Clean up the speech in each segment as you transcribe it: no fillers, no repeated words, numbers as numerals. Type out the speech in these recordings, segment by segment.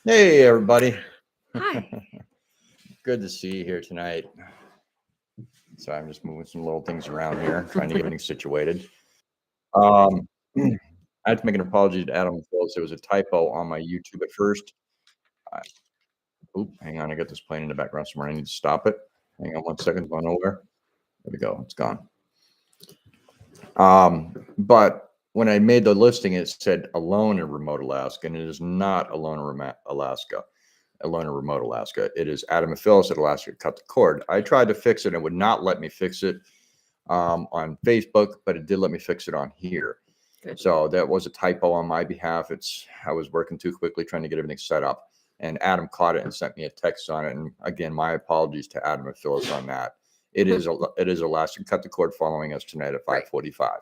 Hey, everybody. Hi. Good to see you here tonight. So I'm just moving some little things around here, trying to get everything situated. Um, I have to make an apology to Adam and Phyllis. There was a typo on my YouTube at first. I, hang on. I got this playing in the background somewhere. I need to stop it. Hang on 1 second. It's going nowhere. There we go. It's gone. But when I made the listing, it said alone in remote Alaska, and it is not alone in remote Alaska. It is Adam and Phyllis at Alaska Cut the Cord. I tried to fix it and would not let me fix it on Facebook, but it did let me fix it on here. Good. So that was a typo on my behalf. I was working too quickly trying to get everything set up, and Adam caught it and sent me a text on it. And again, my apologies to Adam and Phyllis on that. It is Alaska Cut the Cord following us tonight at 5:45. Right.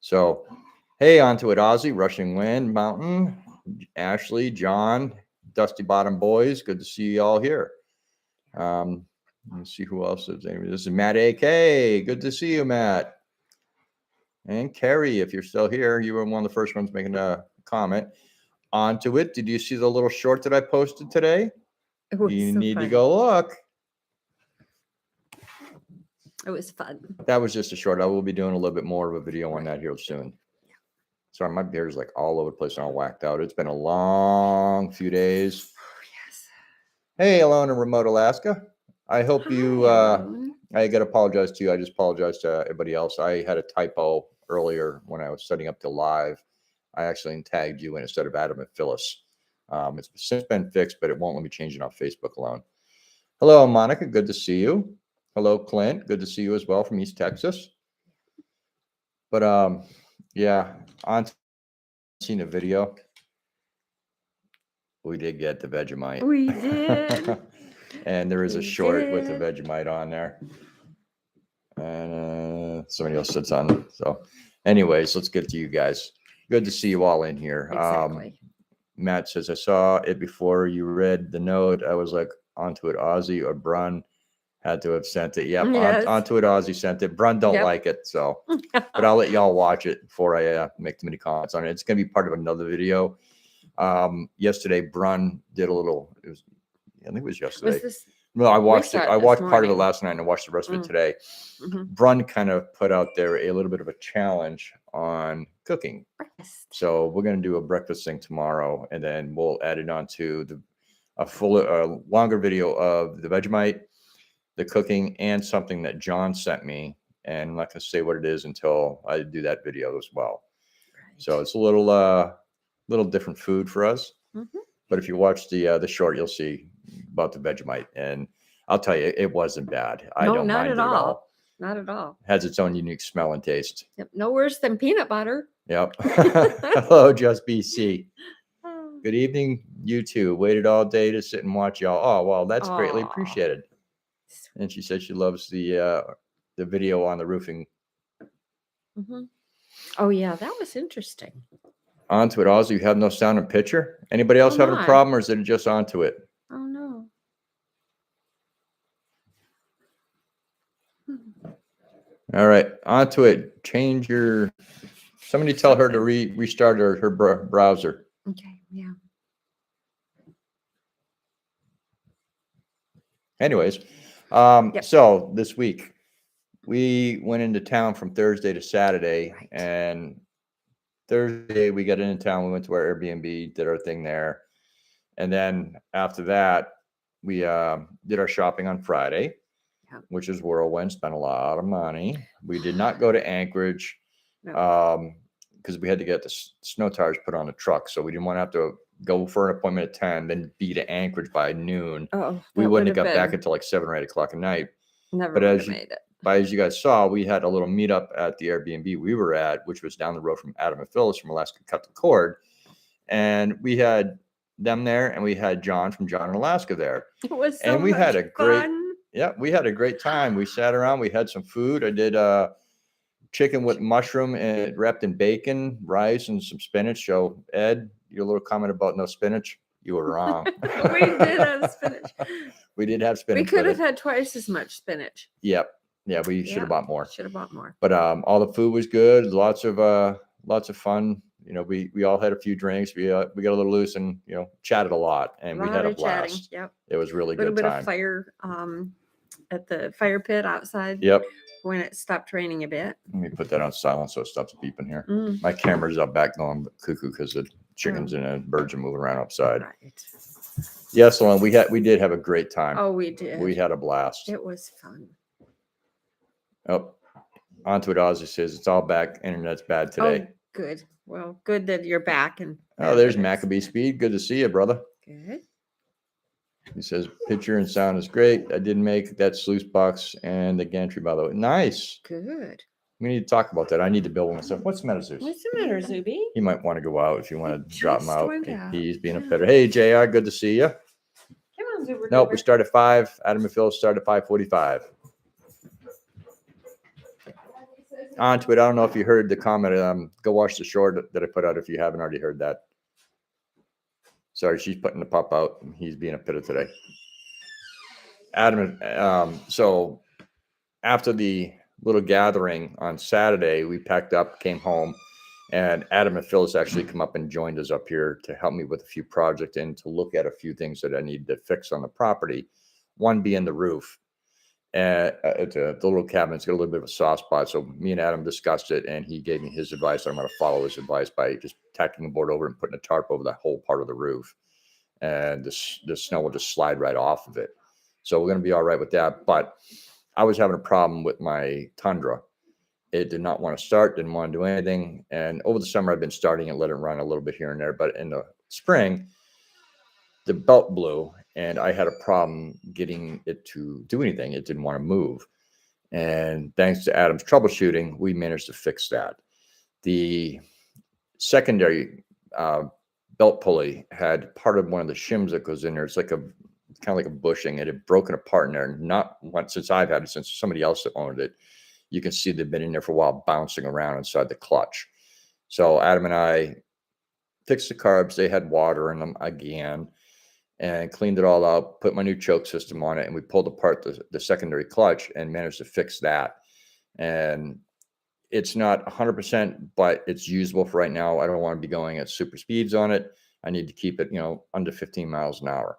So, hey, on to it, Ozzy, Rushing Wind, Mountain, Ashley, John, Dusty Bottom Boys. Good to see you all here. Let's see who else is there. This is Matt AK. Good to see you, Matt. And Carrie, if you're still here, you were one of the first ones making a comment. On to it. Did you see the little short that I posted today? You so need funny. To go look. It was fun. That was just a short. I will be doing a little bit more of a video on that here soon. Sorry, my beard is like all over the place and all whacked out. It's been a long few days. Yes. Hey, alone in remote Alaska. I hope you, I got to apologize to you. I just apologize to everybody else. I had a typo earlier when I was setting up the live. I actually tagged you in instead of Adam and Phyllis. It's since been fixed, but it won't let me change it on Facebook alone. Hello, Monica. Good to see you. Hello, Clint. Good to see you as well from East Texas. But yeah, on seen a video. We did get the Vegemite. We did. And there is a short with the Vegemite on there. And somebody else sits on it. So anyways, let's get to you guys. Good to see you all in here. Exactly. Matt says, I saw it before you read the note. I was like, onto it, Ozzy or Brun had to have sent it. Yep, yes. Onto it, Ozzy sent it. Brun don't like it, so. But I'll let y'all watch it before I make too many comments on it. It's going to be part of another video. Yesterday, Brun did a little, I think it was yesterday. No, I watched it. I watched part of it last night and I watched the rest of it today. Brun kind of put out there a little bit of a challenge on cooking. Breakfast. So we're going to do a breakfast thing tomorrow, and then we'll add it on to a longer video of the Vegemite, the cooking, and something that John sent me. And I'm not going to say what it is until I do that video as well. Right. So it's a little different food for us. But if you watch the short, you'll see about the Vegemite, and I'll tell you, it wasn't bad. I don't mind it at all. Not at all. It has its own unique smell and taste. Yep. No worse than peanut butter. Yep. Hello, Just BC. Good evening, you two. Waited all day to sit and watch y'all. Oh, well, that's greatly appreciated. And she said she loves the video on the roofing. Oh yeah, that was interesting. Onto it, Ozzy. You have no sound and picture. Anybody else having a problem, or is it just onto it? Oh no. All right, onto it. Change your. Somebody tell her to restart her browser. Okay. Yeah. Anyways, so this week we went into town from Thursday to Saturday, and Thursday we got into town. We went to our Airbnb, did our thing there, and then after that we did our shopping on Friday, which is whirlwind. Spent a lot of money. We did not go to Anchorage because we had to get the snow tires put on the truck, so we didn't want to have to go for an appointment at 10, then be to Anchorage by noon. We wouldn't have got back until like 7 or 8 o'clock at night. Never would have made it. But as you guys saw, we had a little meetup at the Airbnb we were at, which was down the road from Adam and Phyllis from Alaska Cut the Cord. And we had them there, and we had John from John in Alaska there. It was so and we much had a great fun. Yeah, we had a great time. We sat around, we had some food. I did chicken with mushroom and wrapped in bacon, rice, and some spinach. So Ed, your little comment about no spinach, you were wrong. We did have spinach. We did have spinach. We could have had twice as much spinach. Yep. Yeah, we should have bought more. Should have bought more. But all the food was good. Lots of fun. you know, we all had a few drinks. We got a little loose and, you know, chatted a lot, and we had a blast. Yep. It was really A little good bit time. of fire at the fire pit outside. Yep. When it stopped raining a bit. Let me put that on silent so it stops beeping here. My camera's up back going cuckoo because the chickens and the birds are moving around outside. Right. Yes, Lauren, we did have a great time. Oh, we did. We had a blast. It was fun. Oh, onto it. Ozzy says it's all back. Internet's bad today. Oh, good. Well, good that you're back. And oh, there's Maccabee Speed. Good to see you, brother. Good. He says picture and sound is great. I did make that sluice box and the gantry, by the way. Nice. Good. We need to talk about that. I need to build one myself. What's the matter, Zeus? What's the matter, Zuby? He might want to go out if you want to drop him out. Went out. He's being a pitter. Hey, JR, good to see you. Come on, Zuber. Nope, we start at 5. Adam and Phyllis start at 5:45. Onto it. I don't know if you heard the comment. Go watch the short that I put out if you haven't already heard that. Sorry, she's putting the pup out. He's being a pitter today. Adam, so after the little gathering on Saturday, we packed up, came home, and Adam and Phyllis actually come up and joined us up here to help me with a few projects and to look at a few things that I needed to fix on the property. One being the roof. The little cabin's got a little bit of a soft spot. So me and Adam discussed it, and he gave me his advice. I'm going to follow his advice by just tacking the board over and putting a tarp over that whole part of the roof. And the snow will just slide right off of it. So we're going to be all right with that. But I was having a problem with my Tundra. It did not want to start, didn't want to do anything. And over the summer, I've been starting and let it run a little bit here and there. But in the spring, the belt blew, and I had a problem getting it to do anything. It didn't want to move. And thanks to Adam's troubleshooting, we managed to fix that. The secondary belt pulley had part of one of the shims that goes in there. It's like kind of like a bushing. It had broken apart in there. Not once since I've had it, since somebody else that owned it. You can see they've been in there for a while, bouncing around inside the clutch. So Adam and I fixed the carbs. They had water in them again, and cleaned it all out, put my new choke system on it, and we pulled apart the secondary clutch and managed to fix that. And it's not 100%, but it's usable for right now. I don't want to be going at super speeds on it. I need to keep it, under 15 miles an hour,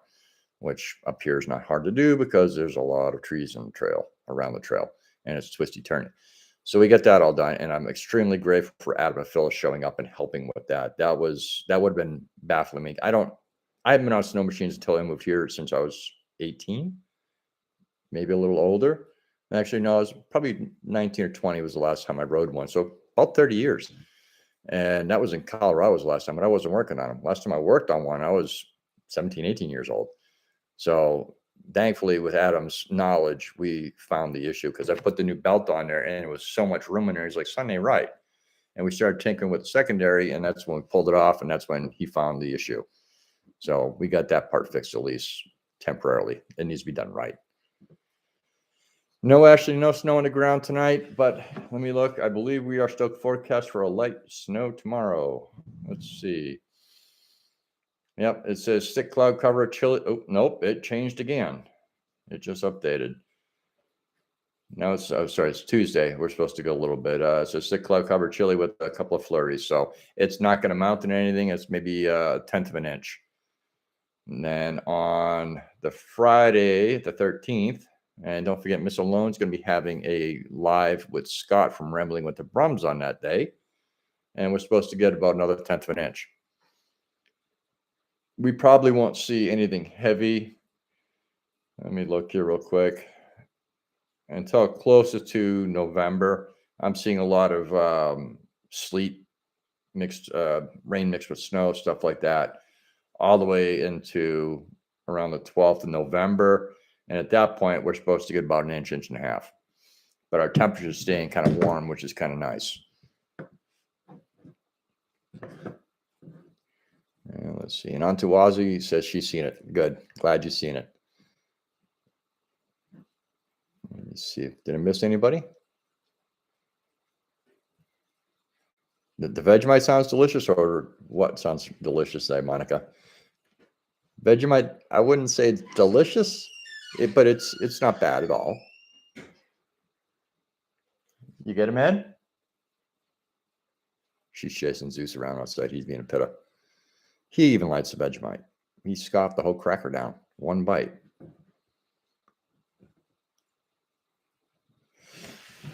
which up here is not hard to do because there's a lot of trees on the trail, around the trail, and it's twisty turning. So we got that all done, and I'm extremely grateful for Adam and Phyllis showing up and helping with that. That would have been baffling me. I haven't been on snow machines until I moved here since I was 18, maybe a little older. Actually, no, I was probably 19 or 20 was the last time I rode one. So about 30 years. And that was in Colorado was the last time, but I wasn't working on them. Last time I worked on one, I was 17, 18 years old. So thankfully, with Adam's knowledge, we found the issue because I put the new belt on there and it was so much room in there. He's like, Sunday, right. And we started tinkering with the secondary, and that's when we pulled it off. And that's when he found the issue. So we got that part fixed, at least temporarily. It needs to be done right. No, actually, no snow on the ground tonight, but let me look. I believe we are still forecast for a light snow tomorrow. Let's see. Yep, it says thick cloud cover, chilly. Oh, nope, it changed again. It just updated. Now it's, it's Tuesday. We're supposed to go a little bit. It says thick cloud cover, chilly with a couple of flurries. So it's not going to mount in anything. It's maybe a 1/10 of an inch. And then on the Friday, the 13th, and don't forget, Miss Alone's going to be having a live with Scott from Rambling with the Brums on that day. And we're supposed to get about another 1/10 of an inch. We probably won't see anything heavy. Let me look here real quick. Until closer to November, I'm seeing a lot of sleet mixed, rain mixed with snow, stuff like that, all the way into around the 12th of November. And at that point, we're supposed to get about an inch, inch and a half. But our temperature is staying kind of warm, which is kind of nice. And let's see. And on to Ozzy, says she's seen it. Good. Glad you've seen it. Let me see. Did I miss anybody? The Vegemite sounds delicious, or what sounds delicious there, Monica? Vegemite, I wouldn't say it's delicious, but it's not bad at all. You get him, Ed? She's chasing Zeus around outside. He's being a pitta. He even likes the Vegemite. He scoffed the whole cracker down. One bite.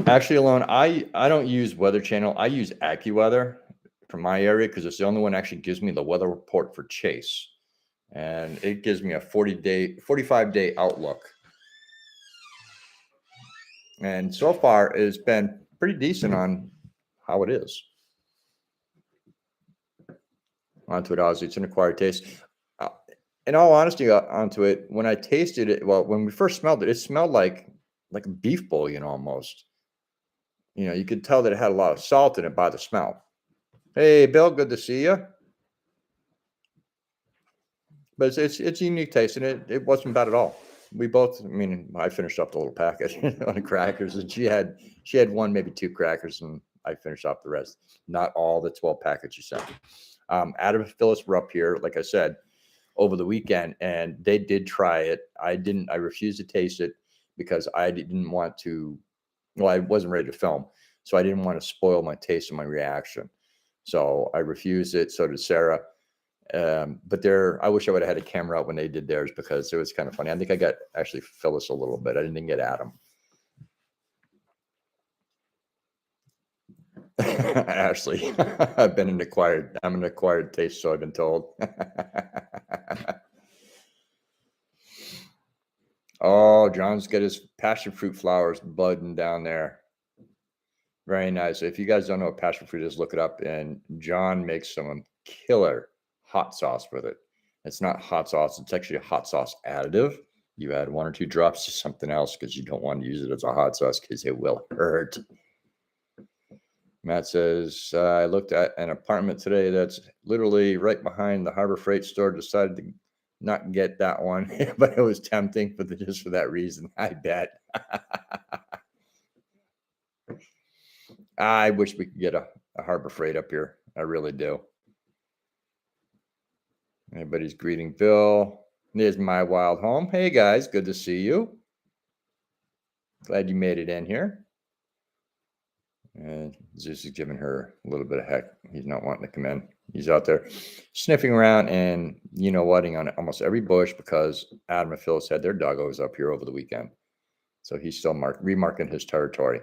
Actually, Alone, I don't use Weather Channel. I use AccuWeather for my area because it's the only one that actually gives me the weather report for Chase. And it gives me a 45-day outlook. And so far, it's been pretty decent on how it is. Onto it, Ozzy. It's an acquired taste. In all honesty, onto it, when I tasted it, well, when we first smelled it, it smelled like a beef bouillon almost. You know, you could tell that it had a lot of salt in it by the smell. Hey, Bill, good to see you. But it's a unique taste, and it wasn't bad at all. We both, I mean, I finished up the little packet on the crackers, and she had one, maybe two crackers, and I finished off the rest. Not all the 12 packets you sent. Adam and Phyllis were up here, like I said, over the weekend, and they did try it. I refused to taste it because I didn't want to, well, I wasn't ready to film, so I didn't want to spoil my taste and my reaction. So I refused it. So did Sarah. But I wish I would have had a camera out when they did theirs because it was kind of funny. I think I got actually Phyllis a little bit. I didn't get Adam. Ashley, I'm an acquired taste, so I've been told. Oh, John's got his passion fruit flowers budding down there. Very nice. If you guys don't know what passion fruit is, look it up. And John makes some killer hot sauce with it. It's not hot sauce. It's actually a hot sauce additive. You add 1 or 2 drops to something else because you don't want to use it as a hot sauce because it will hurt. Matt says, I looked at an apartment today that's literally right behind the Harbor Freight store. Decided to not get that one, but it was tempting just for that reason. I bet. I wish we could get a Harbor Freight up here. I really do. Everybody's greeting Bill. There's my wild home. Hey guys, good to see you. Glad you made it in here. And Zeus is giving her a little bit of heck. He's not wanting to come in. He's out there sniffing around and whatting on almost every bush because Adam and Phyllis had their doggos up here over the weekend. So he's still remarking his territory.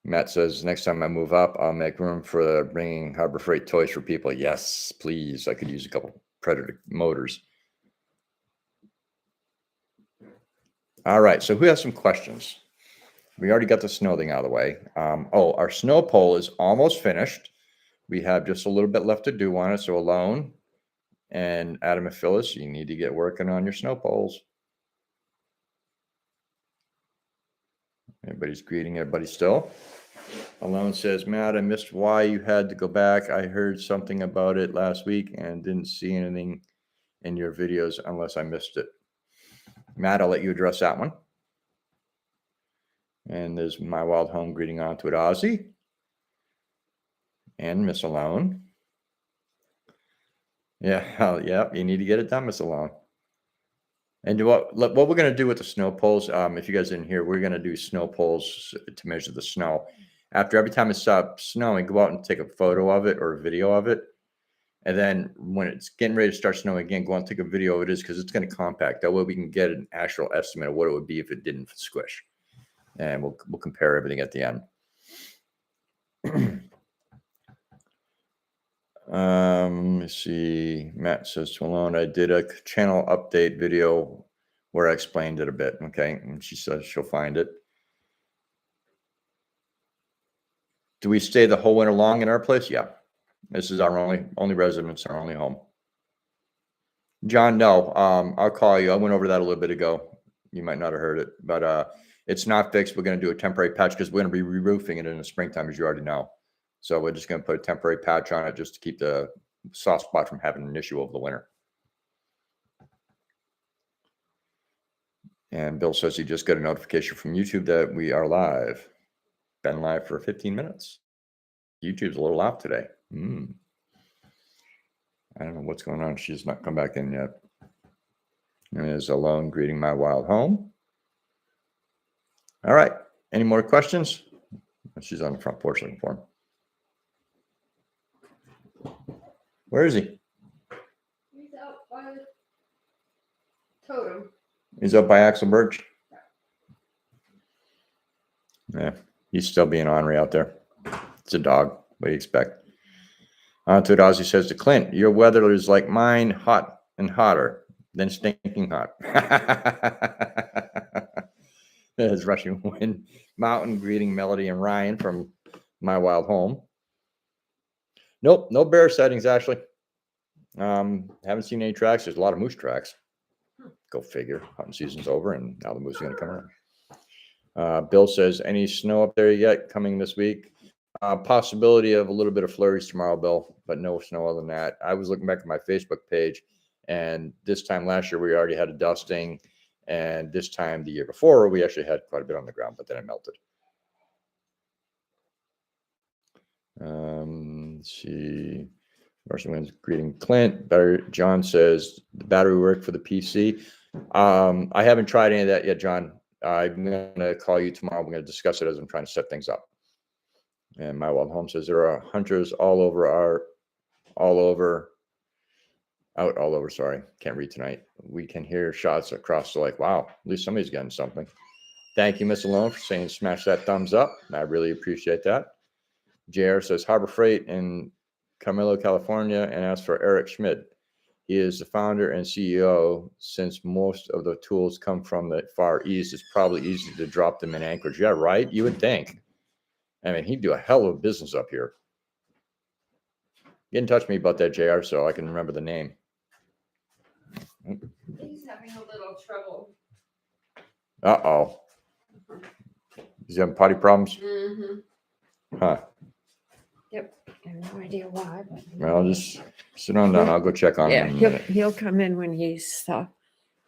Matt says, next time I move up, I'll make room for bringing Harbor Freight toys for people. Yes, please. I could use a couple Predator motors. All right. So who has some questions? We already got the snow thing out of the way. Our snow pole is almost finished. We have just a little bit left to do on it. So Alone and Adam and Phyllis, you need to get working on your snow poles. Everybody's greeting everybody still. Alone says, Matt, I missed why you had to go back. I heard something about it last week and didn't see anything in your videos unless I missed it. Matt, I'll let you address that one. And there's my wild home greeting onto it, Ozzy. And Miss Alone. Yeah, you need to get it done, Miss Alone. And what we're going to do with the snow poles, if you guys didn't hear, we're going to do snow poles to measure the snow. After every time it stops snowing, go out and take a photo of it or a video of it. And then when it's getting ready to start snowing again, go out and take a video of it because it's going to compact. That way we can get an actual estimate of what it would be if it didn't squish. And we'll compare everything at the end. Let's see. Matt says to Alone, I did a channel update video where I explained it a bit. Okay. And she says she'll find it. Do we stay the whole winter long in our place? Yeah. This is our only residence, our only home. John, no. I'll call you. I went over that a little bit ago. You might not have heard it, but it's not fixed. We're going to do a temporary patch because we're going to be re-roofing it in the springtime, as you already know. So we're just going to put a temporary patch on it just to keep the soft spot from having an issue over the winter. And Bill says he just got a notification from YouTube that we are live. Been live for 15 minutes. YouTube's a little off today. I don't know what's going on. She's not come back in yet. And there's Alone greeting my wild home. All right. Any more questions? She's on the front porch looking for him. Where is he? He's out by the totem. He's up by Axel Birch. Yeah, he's still being ornery out there. It's a dog. What do you expect? On to it, Ozzy says to Clint, your weather is like mine, hot and hotter than stinking hot. There's Rushing Wind, Mountain, greeting Melody and Ryan from My Wild Home. Nope, no bear sightings, actually. Haven't seen any tracks. There's a lot of moose tracks. Go figure. Hunting season's over, and now the moose are going to come around. Bill says, any snow up there yet coming this week? Possibility of a little bit of flurries tomorrow, Bill, but no snow other than that. I was looking back at my Facebook page, and this time last year we already had a dusting, and this time the year before we actually had quite a bit on the ground, but then it melted. Let's see. Marshall's greeting Clint. John says the battery work for the PC. I haven't tried any of that yet, John. I'm going to call you tomorrow. We're going to discuss it as I'm trying to set things up. And My Wild Home says there are hunters all over. Sorry, can't read tonight. We can hear shots across the lake. Wow, at least somebody's getting something. Thank you, Miss Alone, for saying smash that thumbs up. I really appreciate that. JR says Harbor Freight in Camilo, California, and asks for Eric Schmidt. He is the founder and CEO. Since most of the tools come from the Far East, it's probably easy to drop them in Anchorage. Yeah, right? You would think. I mean, he'd do a hell of a business up here. Get in touch with me about that, JR, so I can remember the name. He's having a little trouble. Uh-oh. He's having potty problems? Mm-hmm. Huh. Yep. I have no idea why. But Well, just sit on down. I'll go check on him. Yeah, he'll come in when he's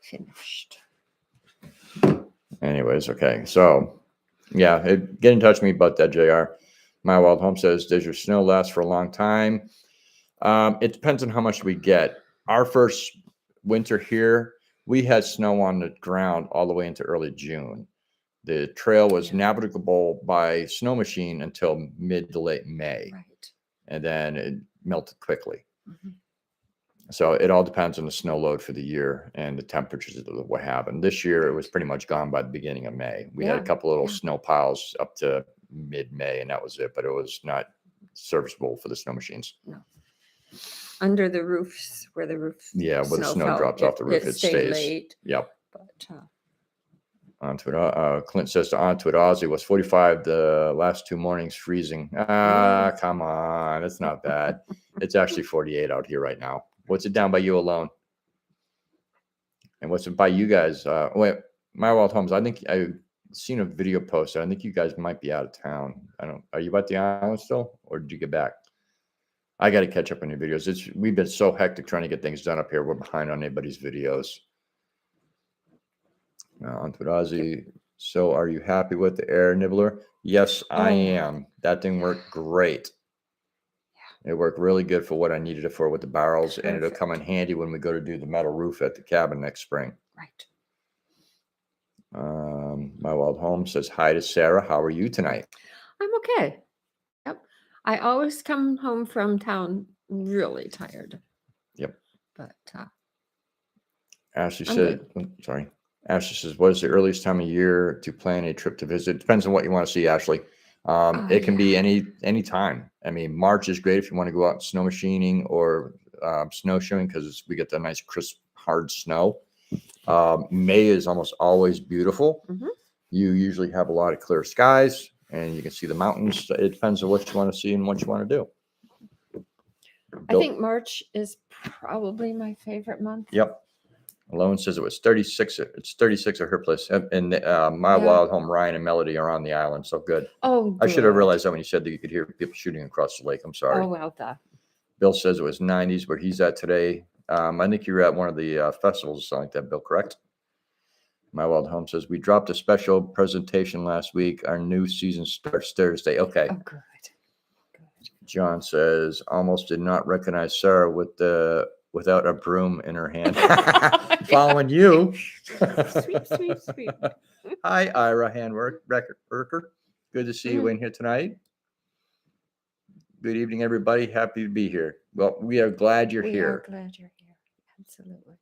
finished. Anyways, okay. So, yeah, get in touch with me about that, JR. My Wild Home says, does your snow last for a long time? It depends on how much we get. Our first winter here, we had snow on the ground all the way into early June. The trail was navigable by snow machine until mid to late May. Right. And then it melted quickly. Mm-hmm. So it all depends on the snow load for the year and the temperatures of what happened. This year, it was pretty much gone by the beginning of May. We had a couple little snow piles up to mid-May, and that was it. But it was not serviceable for the snow machines. No. Under the roofs, where the roof where the snow drops off the roof, it stays. Late. Yep. But onto it. Clint says to onto it. Ozzy was 45 the last 2 mornings, freezing. Come on, it's not bad. It's actually 48 out here right now. What's it down by you alone? And what's it by you guys? Wait, My Wild Homes. I think I've seen a video posted. I think you guys might be out of town. Are you at the island still, or did you get back? I got to catch up on your videos. We've been so hectic trying to get things done up here. We're behind on anybody's videos. Onto it, Ozzy. So are you happy with the air nibbler? Yes, I am. That thing worked great. Yeah. It worked really good for what I needed it for with the barrels. Perfect. And it'll come in handy when we go to do the metal roof at the cabin next spring. Right. My Wild Home says hi to Sarah. How are you tonight? I'm okay. Yep. I always come home from town really tired. Yep. But Ashley said, sorry. Ashley says, what is the earliest time of year to plan a trip to visit? Depends on what you want to see, Ashley. It can be any time. I mean, March is great if you want to go out snow machining or snowshoeing because we get the nice crisp, hard snow. May is almost always beautiful. Mm-hmm. You usually have a lot of clear skies and you can see the mountains. It depends on what you want to see and what you want to do. I think March is probably my favorite month. Yep. Alone says it was 36. It's 36 at her place. And My Wild Home, Ryan and Melody are on the island. So good. Oh, good. I should have realized that when you said that you could hear people shooting across the lake. I'm sorry. Oh, well done. Bill says it was 90s where he's at today. I think you were at one of the festivals or something like that, Bill, correct? My Wild Home says, we dropped a special presentation last week. Our new season starts Thursday. Okay. Oh, good. John says, almost did not recognize Sarah without a broom in her hand. Following you. Sweet. Hi, Ira, hand worker. Good to see you in here tonight. Good evening, everybody. Happy to be here. Well, we are glad you're here. We are glad you're here. Absolutely.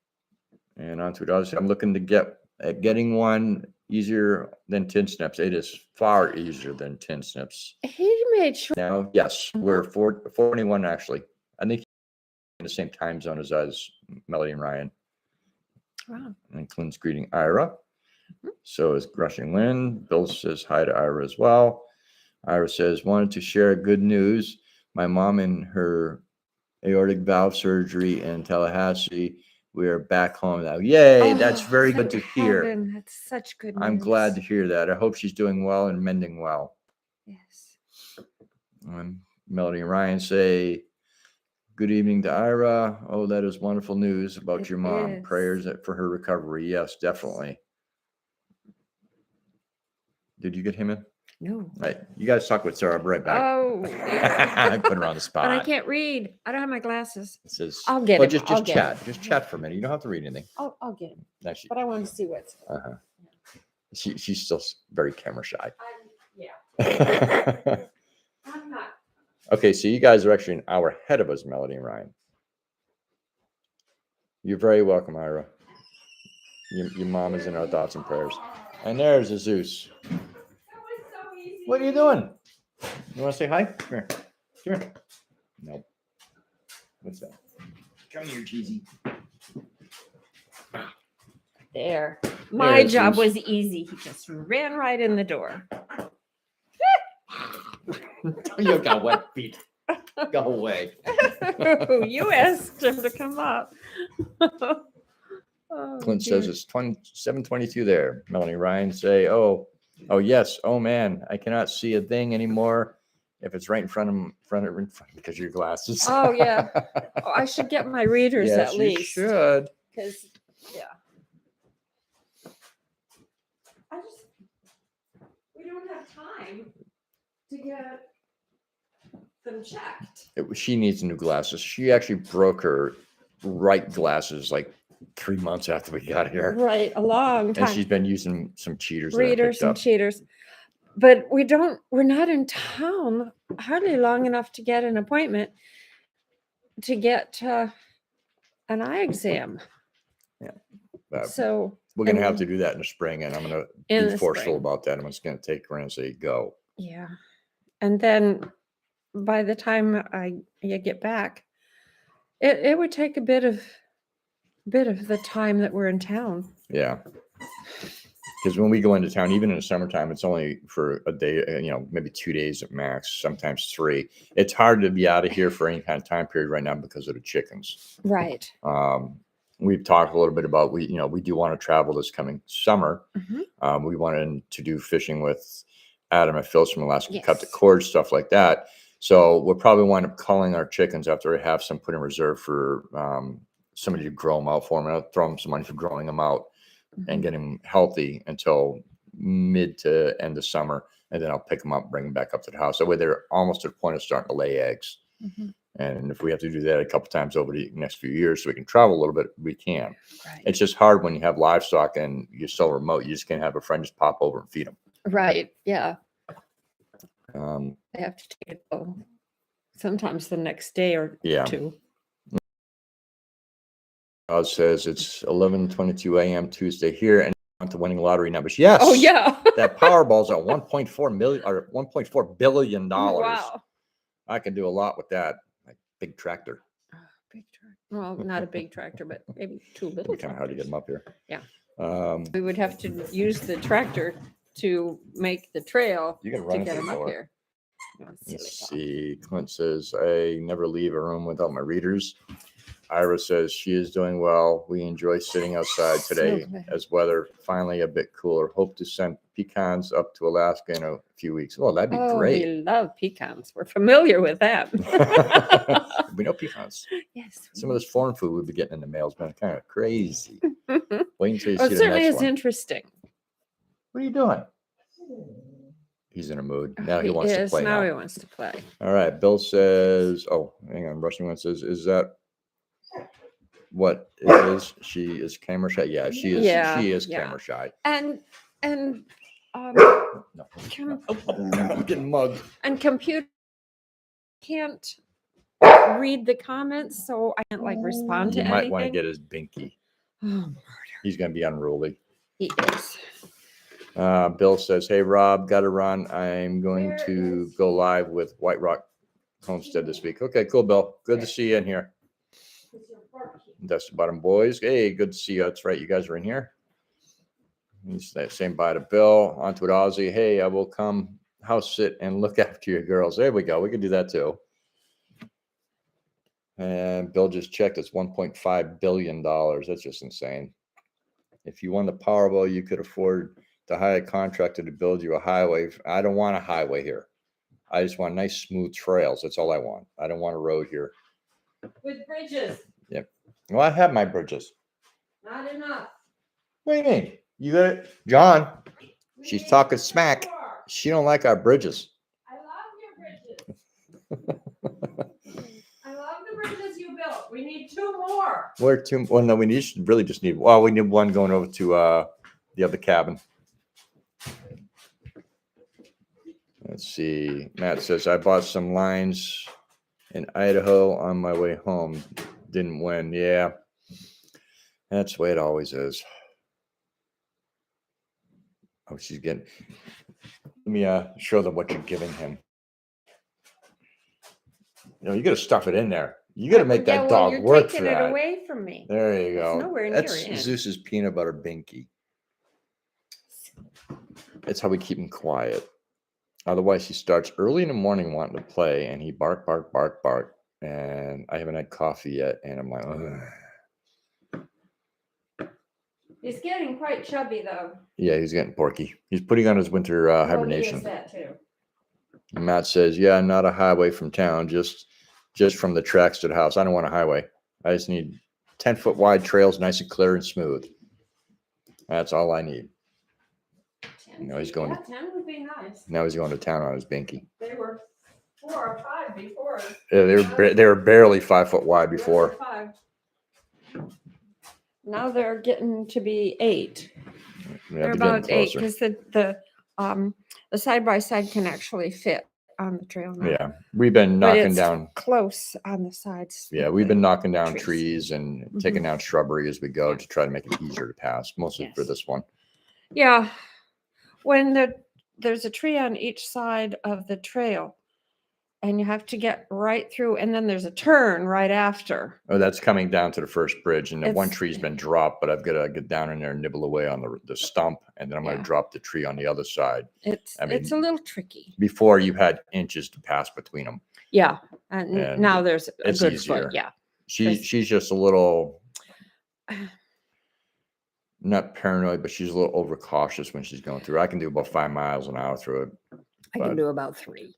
And on to it. Obviously, I'm looking to getting one easier than tin snips. It is far easier than tin snips. He made sure. Now, yes, we're 421 actually. I think in the same time zone as us, Melody and Ryan. Wow. And Clint's greeting Ira. So is Rushing Lynn. Bill says hi to Ira as well. Ira says, wanted to share good news. My mom and her aortic valve surgery in Tallahassee. We are back home now. Yay, that's very good to hear. That's such good news. I'm glad to hear that. I hope she's doing well and mending well. Yes. Melody and Ryan say, good evening to Ira. Oh, that is wonderful news about your mom. Is. Prayers for her recovery. Yes, definitely. Did you get him in? No. Right. You guys talk with Sarah. I'll be right back. Oh. I put her on the spot. But I can't read. I don't have my glasses. It says, I'll get well, it. just I'll get chat. it. Just chat for a minute. You don't have to read anything. I'll get him. Actually, But I want to see what's. she's still very camera shy. Yeah. I'm not. Okay, so you guys are actually an hour ahead of us, Melody and Ryan. You're very welcome, Ira. Your mom is in our thoughts and prayers. And there's a Zeus. What are you doing? You want to say hi? Come here. Come here. Nope. What's that? Come here, cheesy. There. My There's job Zeus. was easy. He just ran right in the door. You got wet feet. Go away. You asked him to come up. Oh, Clint dear. says it's 7:22 there. Melanie Ryan say, oh yes. Oh man, I cannot see a thing anymore if it's right in front of because of your glasses. Oh, yeah. Oh, I should get my readers Yes, at you least. should. Because, we don't have time to get them checked. She needs new glasses. She actually broke her right glasses like 3 months after we got here. Right, a long time. And she's been using some cheaters. that I Readers picked and up. cheaters. But we're not in town hardly long enough to get an appointment to get an eye exam. So we're going to have to do that in the spring, and I'm going to be forceful about that. I'm just going to take her and say, go. Yeah. And then by the time you get back, it would take a bit of the time that we're in town. Yeah. Because when we go into town, even in the summertime, it's only for a day, maybe 2 days at max, sometimes 3. It's hard to be out of here for any kind of time period right now because of the chickens. Right. We've talked a little bit about, we do want to travel this coming summer. Mm-hmm. We wanted to do fishing with Adam and Phyllis from Alaska, Yes. cut the cord, stuff like that. So we'll probably wind up culling our chickens after we have some put in reserve for somebody to grow them out for them. I'll throw them some money for growing them out and get them healthy until mid to end of summer. And then I'll pick them up, bring them back up to the house. That way they're almost to the point of starting to lay eggs. Mm-hmm. And if we have to do that a couple times over the next few years so we can travel a little bit, we can. Right. It's just hard when you have livestock and you're so remote. You just can't have a friend just pop over and feed them. Right. Yeah. I have to take it sometimes the next day or two. Says it's 11:22 a.m. Tuesday here, and on to winning lottery numbers. Yes. Oh yeah. That Powerball's at 1.4 million or 1.4 billion dollars. Wow. I can do a lot with that. Like big tractor. Big tractor. Well, not a big tractor, but maybe 2 little. Kind of hard to get them up here. Yeah. We would have to use the tractor to make the trail you can to run get them up door. here. Let's see. Clint says, I never leave a room without my readers. Ira says she is doing well. We enjoy sitting outside today as weather finally a bit cooler. Hope to send pecans up to Alaska in a few weeks. Oh, that'd be great. We love pecans. We're familiar with that. We know pecans. Yes. Some of this foreign food we've been getting in the mail has been kind of crazy. Wait until you see the next one. It certainly is interesting. What are you doing? He's in a mood. Now he wants to play. Now he wants to play. All right. Bill says, oh, hang on. Rushing one says, is that what it is? She is camera shy. Yeah, she is. She is camera shy. And No. I'm getting mugged. And computer can't read the comments, so I can't like respond to You might want to anything. get his binky. Oh, murder. He's going to be unruly. He is. Bill says, "Hey Rob, got to run. I'm going to go live with White Rock Homestead this week." Okay, cool, Bill. Good to see you in here. That's the bottom, boys. Hey, good to see you. That's right. You guys are in here. He's saying bye to Bill. On to it, Ozzy. Hey, I will come house sit and look after your girls. There we go. We can do that too. And Bill just checked. It's $1.5 billion. That's just insane. If you won the Powerball, you could afford to hire a contractor to build you a highway. I don't want a highway here. I just want nice, smooth trails. That's all I want. I don't want a road here. With bridges. Yep. Well, I have my bridges. Not enough. What do you mean? You got it, John. She's talking smack. She don't like our bridges. I love your bridges. I love the bridges you built. We need 2 more. Where 2? Well, no, we really just need. Well, we need one going over to the other cabin. Let's see. Matt says, I bought some lines in Idaho on my way home. Didn't win. Yeah. That's the way it always is. Oh, she's getting. Let me show them what you're giving him. You got to stuff it in there. You got to make that dog work for that. You're taking it away from me. There you go. It's nowhere near That's in. Zeus's peanut butter binky. That's how we keep him quiet. Otherwise, he starts early in the morning wanting to play, and he bark. And I haven't had coffee yet, and I'm like, ugh. He's getting quite chubby, though. Yeah, he's getting porky. He's putting on his winter hibernation. He is that too. And Matt says, yeah, not a highway from town, just from the tracks to the house. I don't want a highway. I just need 10-foot wide trails, nice and clear and smooth. That's all I need. Now he's going. 10 would be nice. Now he's going to town on his binky. They were 4 or 5 before. Yeah, they were barely 5 foot wide before. 5. Now they're getting to be 8. Yeah, They're about 8 because the side by side can actually fit on the trail now. Yeah, we've been knocking down close on the sides. Yeah, we've been knocking down trees and taking down shrubbery as we go to try to make it easier to pass, mostly for this one. Yeah, when there's a tree on each side of the trail, and you have to get right through, and then there's a turn right after. Oh, that's coming down to the first bridge, and then one tree's been dropped, but I've got to get down in there and nibble away on the stump, and then I'm going to drop the tree on the other side. It's a little tricky. Before you had inches to pass between them. Yeah, and now there's a good easier. foot. Yeah, she's just a little not paranoid, but she's a little overcautious when she's going through. I can do about 5 miles an hour through it. I can do about 3.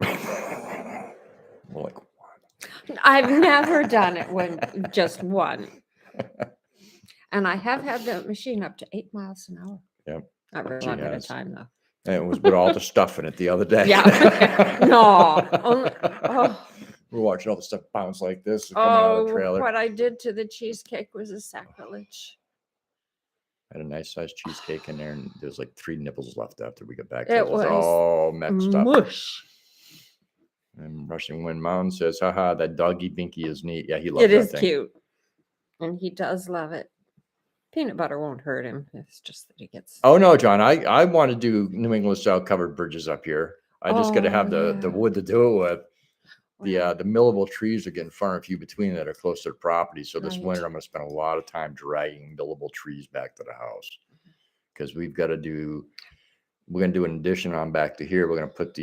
More like 1. I've never done it when just 1. And I have had the machine up to 8 miles an hour. Yep. Not very long at a time, though. And it was with all the stuff in it the other day. Yeah. No. We're watching all the stuff bounce like this coming out of the trailer. What I did to the cheesecake was a sacrilege. I had a nice sized cheesecake in there, and there's like 3 nipples left after we got back. It was all mixed up. Mush. And Rushing Wind Mountain says, haha, that doggy binky is neat. Yeah, he loves it. It is cute. And he does love it. Peanut butter won't hurt him. It's just that he gets. Oh, no, John. I want to do New England style covered bridges up here. I just got to have the wood to do it with. The millable trees are getting far and few between that are close to the property. So this winter, I'm going to spend a lot of time dragging millable trees back to the house because we're going to do an addition on back to here. We're going to put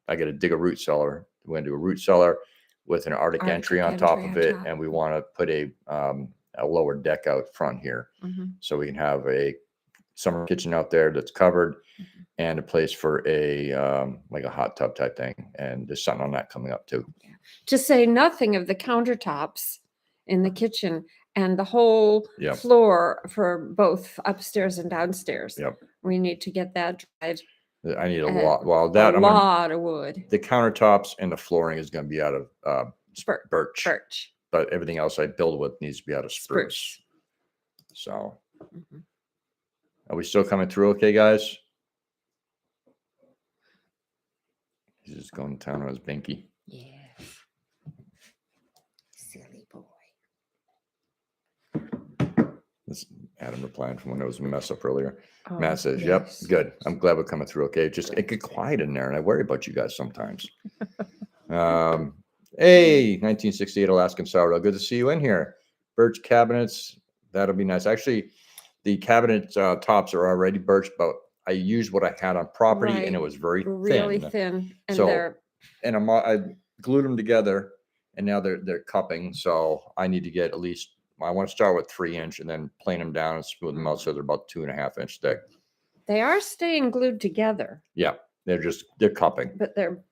I got to dig a root cellar. We're going to do a root cellar with an Arctic entry on top of it. And we want to put a lower deck out front here. So we can have a summer kitchen out there that's covered and a place for a like a hot tub type thing. And there's something on that coming up too. To say nothing of the countertops in the kitchen and the whole floor for both upstairs and downstairs. We need to get that dried. I need a lot. Well, a lot of wood. The countertops and the flooring is going to be out of birch. But everything else I build with needs to be out of spruce. So Are we still coming through okay, guys? He's just going to town on his binky. Yeah. Silly boy. This Adam replying from when it was a mess up earlier. Oh, Matt says, yes. yep, good. I'm glad we're coming through okay. Just it get quiet in there, and I worry about you guys sometimes. Hey, 1968 Alaskan sourdough. Good to see you in here. Birch cabinets. That'll be nice. Actually, the cabinet tops are already birch, but I used what I had on property, and it was really thin. And so, I glued them together, and now they're cupping. So I need to get at least. I want to start with 3-inch and then plane them down and smooth them out so they're about 2.5-inch thick. They are staying glued together. Yeah, they're cupping, but they're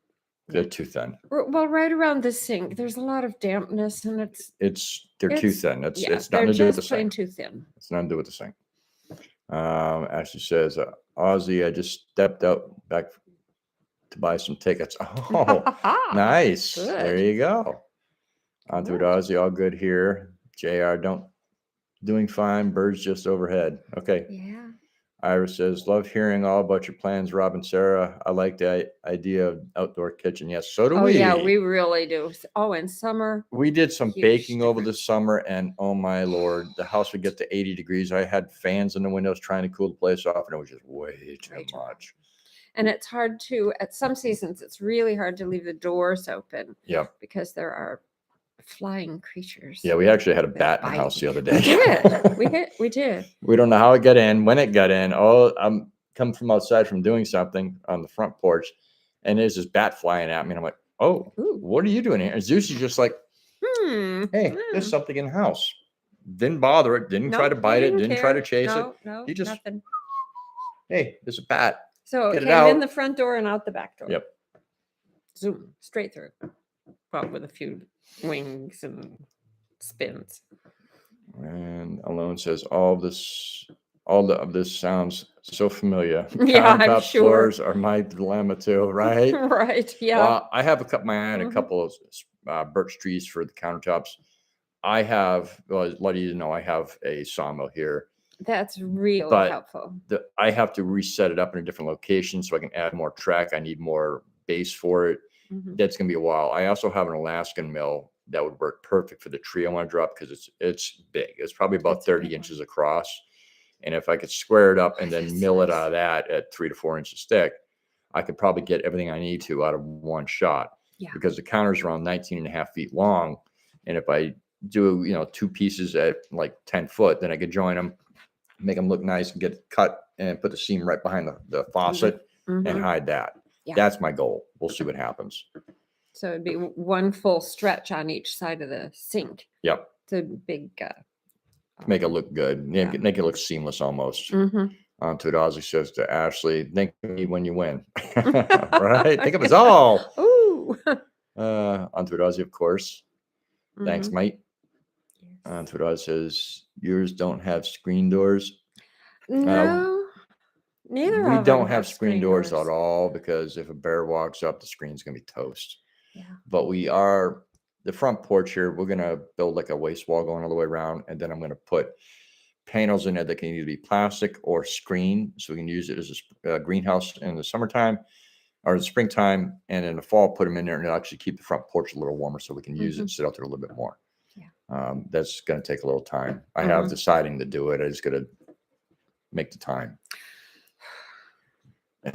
too thin. Well, right around the sink, there's a lot of dampness, and they're too thin. It's nothing they're to do with just the plain sink. too thin. It's nothing to do with the sink. Ashley says, Aussie, I just stepped out back to buy some tickets. Oh, nice. Good. There you go. On to it, Aussie. All good here. JR, doing fine. Birds just overhead. Okay. Yeah. Iris says, love hearing all about your plans, Rob and Sarah. I like the idea of outdoor kitchen. Yes, so do we. Oh, yeah, we really do. Oh, in summer. We did some baking over the summer, and oh my Lord, the house would get to 80 degrees. I had fans in the windows trying to cool the place off, and it was just way too much. And it's hard to, at some seasons, it's really hard to leave the doors open. Yeah. Because there are flying creatures. Yeah, we actually had a bat in the house the other day. We did. We don't know how it got in, when it got in. Oh, I'm coming from outside from doing something on the front porch, and there's this bat flying at me, and I'm like, oh, ooh, what are you doing here? And Zeus is just like, hey, there's something in the house. Didn't bother it, didn't try to bite it, didn't try to chase it. No, he just, nothing. Hey, there's a bat. So it came in the front door and out the back door. Yep. Zoom, straight through. Well, with a few wings and spins. And Alone says, all of this sounds so familiar. Yeah, I'm sure. Floors are my dilemma too, right? Right, yeah. Well, I have a couple of birch trees for the countertops. I have, let you know, I have a sawmill here. That's really helpful. I have to reset it up in a different location so I can add more track. I need more base for it. That's going to be a while. I also have an Alaskan mill that would work perfect for the tree I want to drop because it's big. It's probably about 30 inches across. And if I could square it up and then mill it out of that at 3 to 4 inches thick, I could probably get everything I need to out of one shot. Yeah. Because the counter's around 19.5 feet long. And if I do, 2 pieces at like 10 foot, then I could join them, make them look nice and get it cut and put the seam right behind the faucet and hide that. Yeah. That's my goal. We'll see what happens. So it'd be one full stretch on each side of the sink. Yep. It's a big. Make it look good. Yeah. Make it look seamless almost. On to it, Ozzy says to Ashley, think of me when you win. Right? Think of us all. Ooh. On to it, Ozzy, of course. Thanks, mate. Yes. On to it, Ozzy says, yours don't have screen doors. No. Neither we don't have screen doors at all because if a bear walks up, the screen's going to be toast. Yeah. But the front porch here, we're going to build like a waste wall going all the way around. And then I'm going to put panels in there that can either be plastic or screen. So we can use it as a greenhouse in the summertime or the springtime. And in the fall, put them in there and it'll actually keep the front porch a little warmer so we can use it and sit out there a little bit more. Yeah. That's going to take a little time. I have deciding to do it. I just got to make the time.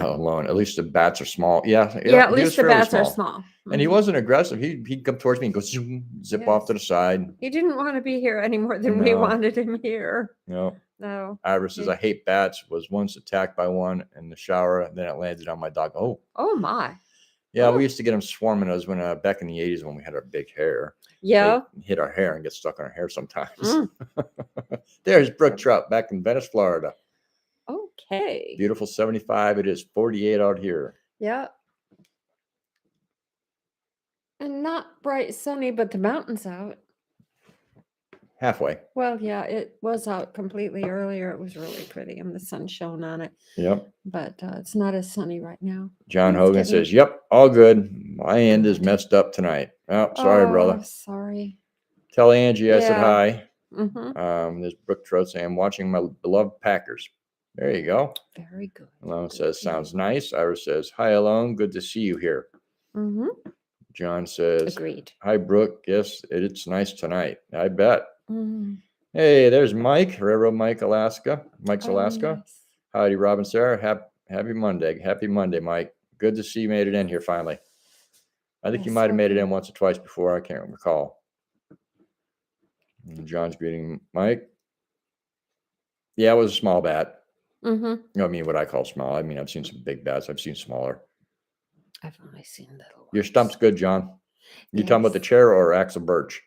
Alone. At least the bats are small. Yeah. At least the bats are small. And he wasn't aggressive. He'd come towards me and go zoom, zip off to the side. He didn't want to be here any more than we wanted him here. No. Iris says, I hate bats. Was once attacked by one in the shower, and then it landed on my dog. Oh my. Yeah, we used to get them swarming us when back in the 80s when we had our big hair. Yeah. They'd hit our hair and get stuck on our hair sometimes. There's brook trout back in Venice, Florida. Okay. Beautiful 75. It is 48 out here. Yeah. And not bright sunny, but the mountain's out. Halfway. Well, yeah, it was out completely earlier. It was really pretty and the sun shone on it. Yep. But it's not as sunny right now. John Hogan says, yep, all good. My end is messed up tonight. Oh, sorry, brother. Sorry. Tell Angie I said hi. There's Brooke Trout saying, I'm watching my beloved Packers. There you go. Very good. Alone says, sounds nice. Iris says, hi, Alone. Good to see you here. Mm-hmm. John says, agreed. Hi, Brooke. Yes, it's nice tonight. I bet. Mm-hmm. Hey, there's Mike, Railroad Mike, Alaska. Mike's Alaska. Yes. Howdy, Rob and Sarah. Happy Monday. Happy Monday, Mike. Good to see you made it in here finally. I think you might have made it in once or twice before. I can't recall. And John's greeting Mike. Yeah, it was a small bat. Mm-hmm. I mean, what I call small. I mean, I've seen some big bats. I've seen smaller. I've only seen little ones. Your stump's good, John. You talking about the chair or Axel Birch?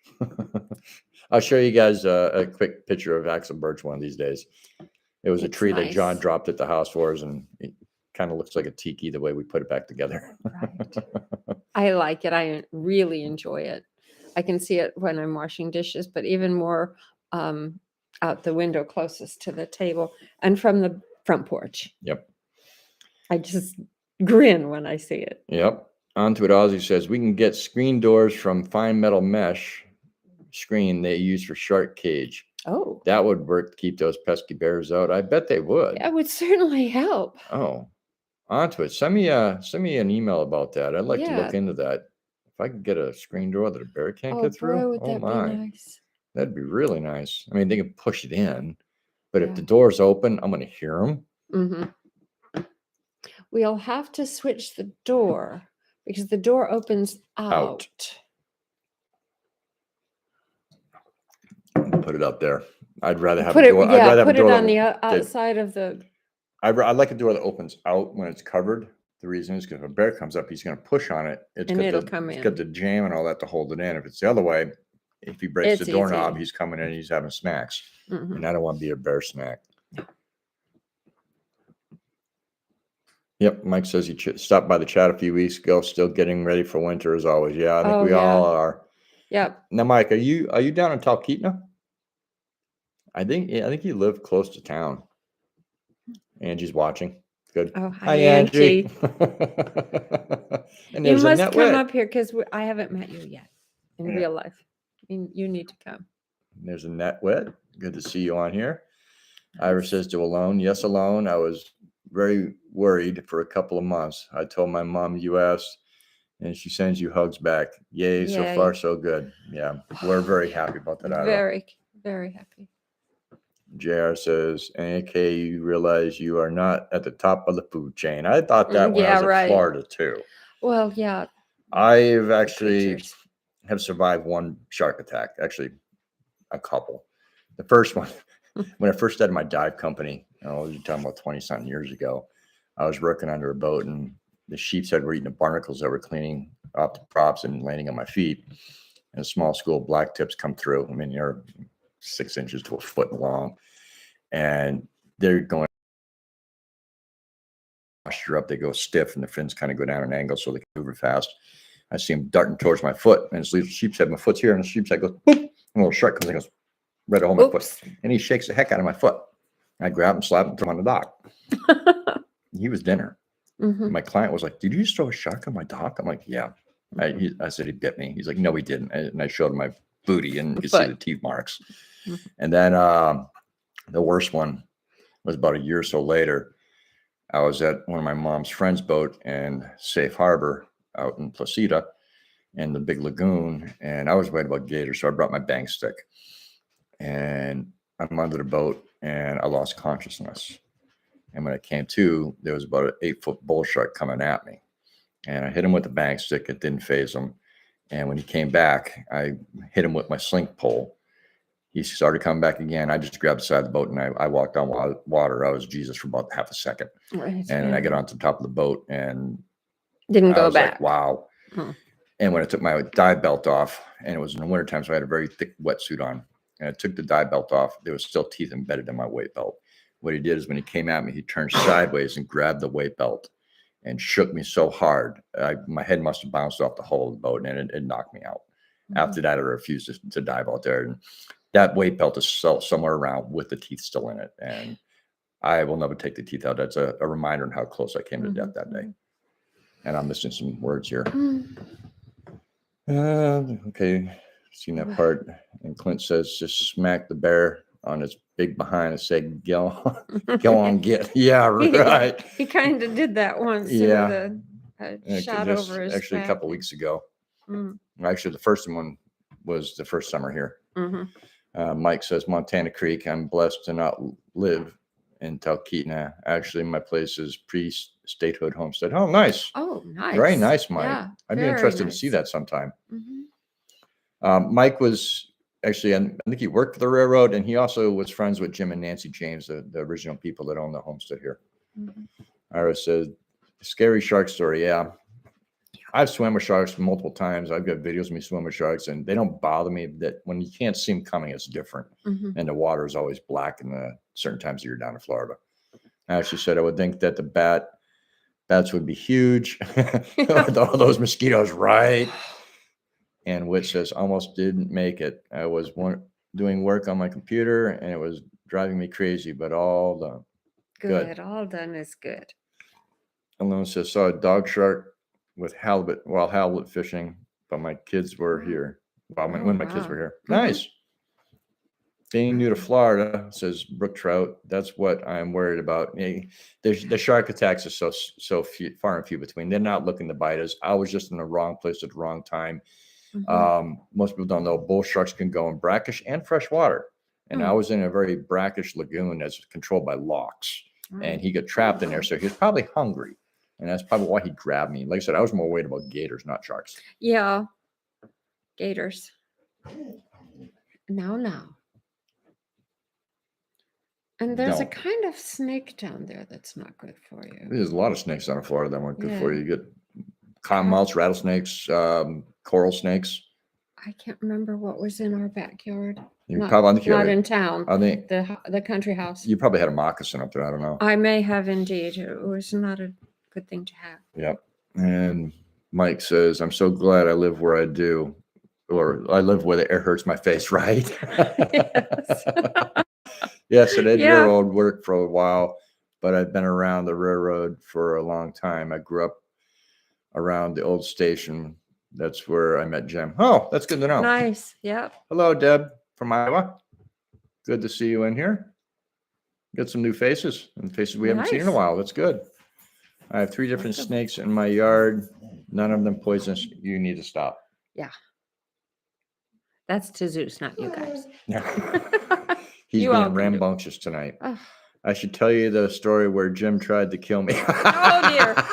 I'll show you guys a quick picture of Axel Birch one of these days. It was a tree that John dropped at the house for us, and it kind of looks like a tiki the way we put it back together. Right. I like it. I really enjoy it. I can see it when I'm washing dishes, but even more out the window closest to the table and from the front porch. Yep. I just grin when I see it. Yep. Onto it, Ozzy says, we can get screen doors from fine metal mesh screen they use for shark cage. Oh. That would work to keep those pesky bears out. I bet they would. That would certainly help. Oh. Onto it. Send me an email about that. I'd like to look into that. If I could get a screen door that a bear can't get through. Boy, would that be nice. That'd be really nice. I mean, they can push it in, but if the door's open, I'm going to hear them. Mm-hmm. We'll have to switch the door because the door opens out. Put it up there. I'd rather have put a it, door. Yeah, I'd rather put have a door it on the outside of the. I'd like a door that opens out when it's covered. The reason is because if a bear comes up, he's going to push on it. It'll come in. It's got the jam and all that to hold it in. If it's the other way, if he breaks the doorknob, he's coming in and he's having snacks. Mm-hmm. And I don't want to be a bear snack. Yep. Mike says he stopped by the chat a few weeks ago, still getting ready for winter as always. Yeah, I think we all are. Yep. Now, Mike, are you down in Talkeetna? I think you live close to town. Angie's watching. Good. Oh, hi Angie. And you must come up here because I haven't met you yet in real life. You need to come. There's a net wet. Good to see you on here. Iris says to Alone. Yes, Alone. I was very worried for a couple of months. I told my mom you asked, and she sends you hugs back. Yay. So far, so good. Yeah, we're very happy about that. Very, very happy. JR says, AK, you realize you are not at the top of the food chain. I thought that when I was in Florida too. Well, yeah. I've actually have survived one shark attack, actually a couple. The first one, when I first started my dive company, you're talking about 20-something years ago, I was working under a boat and the sheep's head were eating the barnacles that were cleaning off the props and landing on my feet. And a small school of black tips come through. I mean, you're 6 inches to a foot long, and they're going posture up. They go stiff, and the fins kind of go down an angle so they can move fast. I see him darting towards my foot, and his sheep's head, my foot's here, and the sheep's head goes boop, and a little shark comes and goes right over my foot, and he shakes the heck out of my foot. I grab him, slap him, throw him on the dock. He was dinner. Mm-hmm. My client was like, "Did you just throw a shark on my dock?" I'm like, "Yeah." I said he bit me. He's like, "No, he didn't," and I showed him my booty, and you could see the teeth marks. Mm-hmm. And then the worst one was about a year or so later. I was at one of my mom's friend's boat in Safe Harbor out in Placida in the big lagoon. And I was worried about gators. So I brought my bang stick and I'm under the boat and I lost consciousness. And when I came to, there was about an 8-foot bull shark coming at me. And I hit him with the bang stick. It didn't phase him. And when he came back, I hit him with my sling pole. He started coming back again. I just grabbed the side of the boat and I walked on water. I was Jesus for about half a second. Right, and I got onto the top of the boat and didn't go back. Like, wow. And when I took my dive belt off, and it was in the wintertime, so I had a very thick wetsuit on, and I took the dive belt off, there was still teeth embedded in my weight belt. What he did is when he came at me, he turned sideways and grabbed the weight belt and shook me so hard. My head must have bounced off the hull of the boat and it knocked me out. After that, I refused to dive out there. And that weight belt is somewhere around with the teeth still in it. And I will never take the teeth out. That's a reminder on how close I came to death that day. And I'm missing some words here. Okay. Seen that part. And Clint says, just smack the bear on his big behind and say, go on, get. Yeah, right. He kind of did that once. Yeah. With a shot over his actually back. a couple of weeks ago. Mm. Actually, the first one was the first summer here. Mm-hmm. Mike says, Montana Creek, I'm blessed to not live in Talkeetna. Actually, my place is pre-statehood homestead. Oh, nice. Oh, nice. Very nice, Mike. Yeah, I'd be interested to see that sometime. Mm-hmm. Mike was actually, I think he worked for the railroad, and he also was friends with Jim and Nancy James, the original people that own the homestead here. Mm-hmm. Ira says, scary shark story. Yeah. I've swam with sharks multiple times. I've got videos of me swim with sharks, and they don't bother me. That when you can't see them coming, it's different. Mm-hmm. And the water is always black in the certain times that you're down in Florida. I actually said I would think that the bats would be huge with all those mosquitoes, right? And Whit says, almost didn't make it. I was doing work on my computer, and it was driving me crazy, but all done. Good. All done is good. Alone says, saw a dog shark with halibut while halibut fishing, but my kids were here. Well, when my kids were here. Mm-hmm. Nice. Being new to Florida, says brook trout. That's what I'm worried about. The shark attacks are so far and few between. They're not looking to bite us. I was just in the wrong place at the wrong time. Mm-hmm. Most people don't know bull sharks can go in brackish and fresh water. And I was in a very brackish lagoon that's controlled by locks. And he got trapped in there. So he was probably hungry. And that's probably why he grabbed me. Like I said, I was more worried about gators, not sharks. Yeah. Gators. Now. And there's a kind of snake down there that's not good for you. There's a lot of snakes down in Florida that weren't good for you. You get cottonmouths, rattlesnakes, coral snakes. I can't remember what was in our backyard. Not in town. I think the country house. You probably had a moccasin up there. I don't know. I may have indeed. It was not a good thing to have. Yep. And Mike says, I'm so glad I live where I do, or I live where the air hurts my face, right? Yes. Yes, I did railroad work for a while, but I've been around the railroad for a long time. I grew up around the old station. That's where I met Jim. Oh, that's good to know. Nice. Yep. Hello, Deb from Iowa. Good to see you in here. Got some new faces and faces we haven't seen in a while. That's good. I have 3 different snakes in my yard. None of them poisonous. You need to stop. Yeah. That's to Zeus, not you guys. He's being rambunctious tonight. Oh. I should tell you the story where Jim tried to kill me. Oh,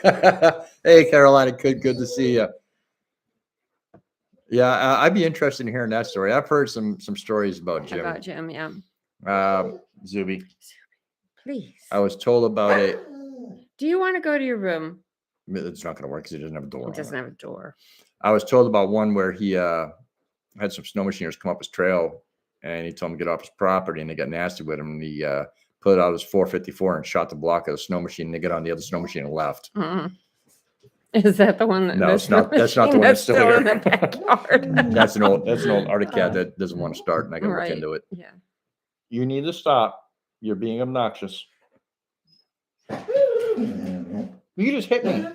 dear. Hey, Carolina, good to see you. Yeah, I'd be interested in hearing that story. I've heard some stories about Jim. About Jim, yeah. Zuby. Please. I was told about it. Do you want to go to your room? It's not going to work because he doesn't have a door. He doesn't have a door. I was told about one where he had some snow machiners come up his trail, and he told him to get off his property, and they got nasty with him. And he put out his 454 and shot the block of the snow machine. And they got on the other snow machine and left. Mm-hmm. Is that the one? No, it's not. That's not the one that's still here. In the backyard. That's an old Arctic cat that doesn't want to start, and I got to look into it. Yeah. You need to stop. You're being obnoxious. You just hit me.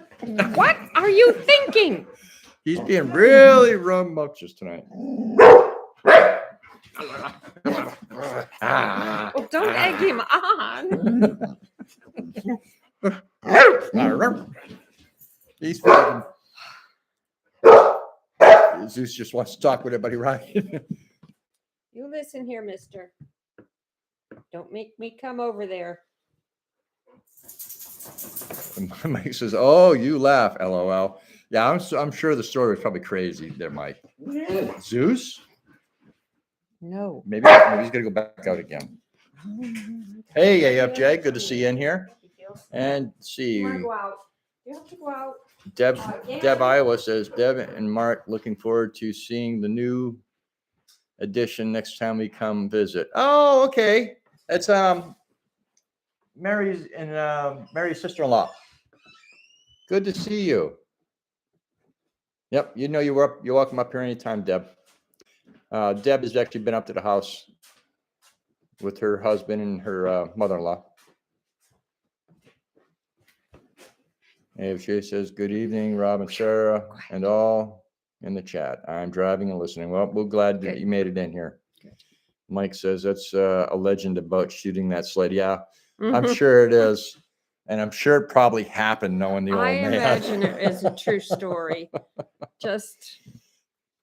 What are you thinking? He's being really rambunctious tonight. Oh, don't egg him on. He's fucking. Zeus just wants to talk with everybody, right? You listen here, mister. Don't make me come over there. Mike says, "Oh, you laugh, LOL." Yeah, I'm sure the story was probably crazy there, Mike. Zeus? No. Maybe he's gonna go back out again. Hey, AFJ, good to see you in here. And see you. You have to go out. Deb Iowa says, Deb and Mark looking forward to seeing the new edition next time we come visit. Oh, okay. It's Mary's sister-in-law. Good to see you. Yep, you're welcome up here anytime, Deb. Deb has actually been up to the house with her husband and her mother-in-law. AFJ says, good evening, Rob and Sarah and all in the chat. I'm driving and listening. Well, we're glad that you made it in here. Good. Mike says that's a legend about shooting that sled. Yeah, I'm sure it is. And I'm sure it probably happened knowing the old man. I imagine it is a true story. Just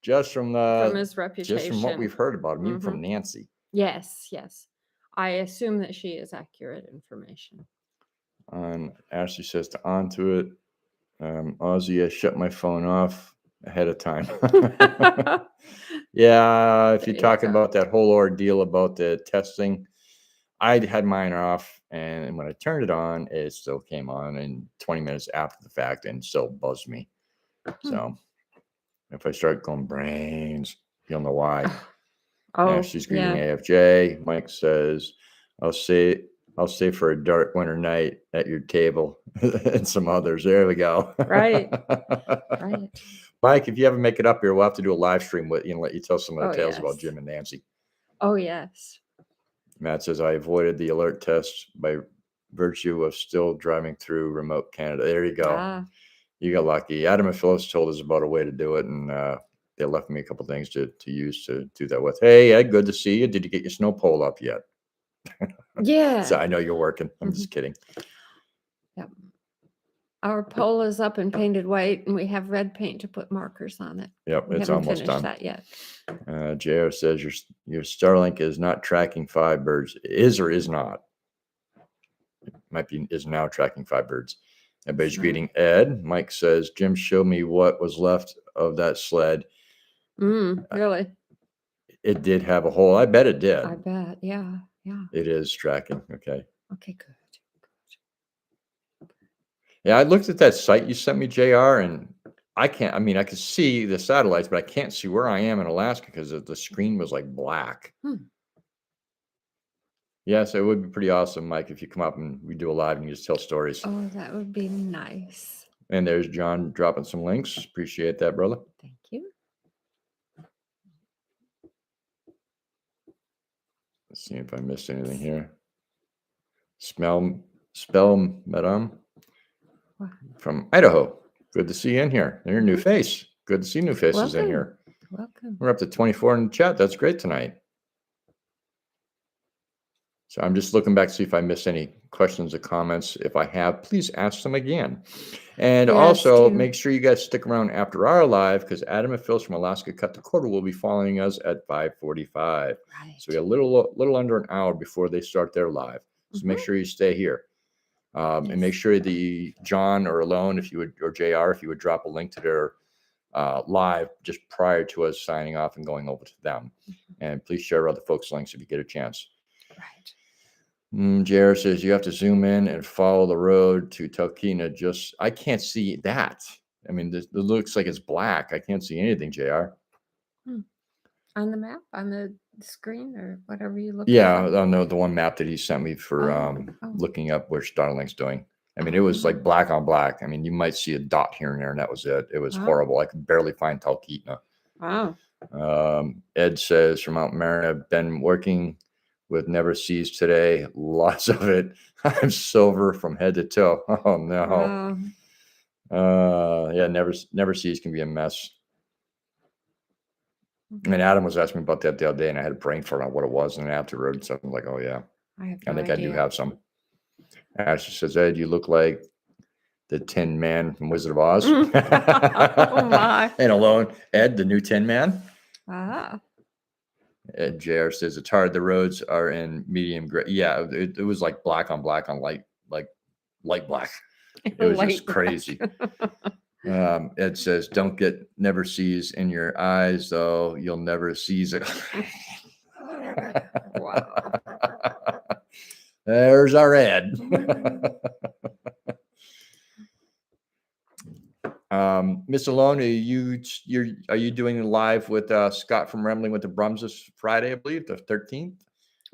from his reputation. Just from what we've heard about him, even from Nancy. Yes. I assume that she is accurate information. Ashley says to onto it. Ozzy, I shut my phone off ahead of time. Yeah, if you're talking about that whole ordeal about the testing, I had mine off, and when I turned it on, it still came on in 20 minutes after the fact and still buzzed me. So if I start going brains, you'll know why. She's greeting AFJ. Mike says, I'll stay for a dark winter night at your table and some others. There we go. Right. Mike, if you ever make it up here, we'll have to do a live stream with you and let you tell some of the tales about Jim and Nancy. Oh, yes. Matt says, I avoided the alert test by virtue of still driving through remote Canada. There you go. You got lucky. Adam and Phyllis told us about a way to do it, and they left me a couple things to use to do that with. Hey, Ed, good to see you. Did you get your snow pole up yet? Yeah. So I know you're working. I'm just kidding. Yep. Our pole is up and painted white, and we have red paint to put markers on it. Yep, we it's haven't almost finished done. That yet. JR says your Starlink is not tracking 5 birds. Is or is not? It might be is now tracking 5 birds. Everybody's greeting Ed. Mike says, Jim showed me what was left of that sled. Really? It did have a hole. I bet it did. I bet. Yeah. It is tracking. Okay, good. Yeah, I looked at that site you sent me, JR, and I could see the satellites, but I can't see where I am in Alaska because the screen was like black. Yes, it would be pretty awesome, Mike, if you come up and we do a live and you just tell stories. Oh, that would be nice. And there's John dropping some links. Appreciate that, brother. Thank you. Let's see if I missed anything here. Spell Madame from Idaho. Good to see you in here. They're a new face. Good to see new faces in here. Welcome. We're up to 24 in the chat. That's great tonight. So I'm just looking back to see if I missed any questions or comments. If I have, please ask them again. And also make sure you guys stick around after our live because Adam and Phyllis from Alaska Cut the Quarter will be following us at 5:45. Right. So we have a little under an hour before they start their live. So make sure you stay here. And make sure the John or Alone, if you would, or JR, if you would drop a link to their live just prior to us signing off and going over to them. And please share other folks' links if you get a chance. Right. JR says you have to zoom in and follow the road to Talkeetna. I can't see that. I mean, it looks like it's black. I can't see anything, JR. On the map, on the screen, or whatever you look at? Yeah, I know the one map that he sent me for looking up where Starlink's doing. I mean, it was like black on black. I mean, you might see a dot here and there, and that was it. It was horrible. I could barely find Talkeetna. Wow. Ed says from Mount Marion, I've been working with Never Seas today. Lots of it. I'm silver from head to toe. Oh no. Wow. Yeah, Never Seas can be a mess. And Adam was asking me about that the other day, and I had a brain fart on what it was, and afterward, so I'm like, oh yeah, I think I do have some. Ashley says, Ed, you look like the Tin Man from Wizard of Oz. Oh my! And Alone, Ed, the new Tin Man. And JR says it's hard. The roads are in medium gray. Yeah, it was like black on light black. It was just crazy. Ed says, don't get Never Seas in your eyes, though. You'll never seize it. Wow. There's our Ed. Miss Alone, are you doing live with Scott from Rambling with the Brums this Friday, I believe, the 13th?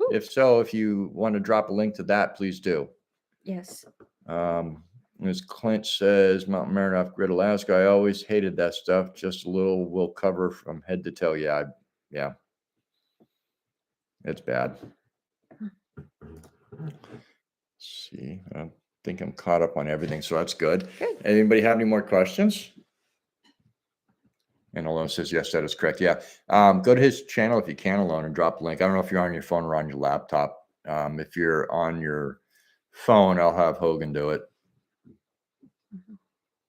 Ooh. If so, if you want to drop a link to that, please do. Yes. As Clint says, Mount Marion off-grid Alaska, I always hated that stuff. Just a little will cover from head to toe. Yeah. It's bad. Let's see. I think I'm caught up on everything, so that's good. Anybody have any more questions? And Alone says, yes, that is correct. Yeah. Go to his channel if you can, Alone, and drop a link. I don't know if you're on your phone or on your laptop. If you're on your phone, I'll have Hogan do it.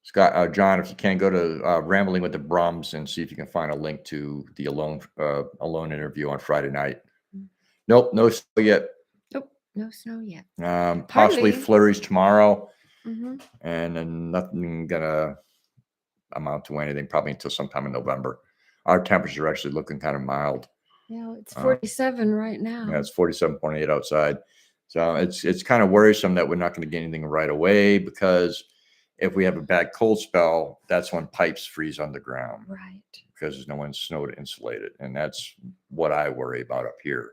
Scott, John, if you can, go to Rambling with the Brums and see if you can find a link to the Alone interview on Friday night. Nope, no snow yet. Nope, no snow yet. Possibly flurries tomorrow, Mm-hmm. and then nothing gonna amount to anything probably until sometime in November. Our temperatures are actually looking kind of mild. Yeah, it's 47 right now. Yeah, it's 47.8 outside. So it's kind of worrisome that we're not going to get anything right away, because if we have a bad cold spell, that's when pipes freeze underground. Right. Because there's no one snow to insulate it. And that's what I worry about up here,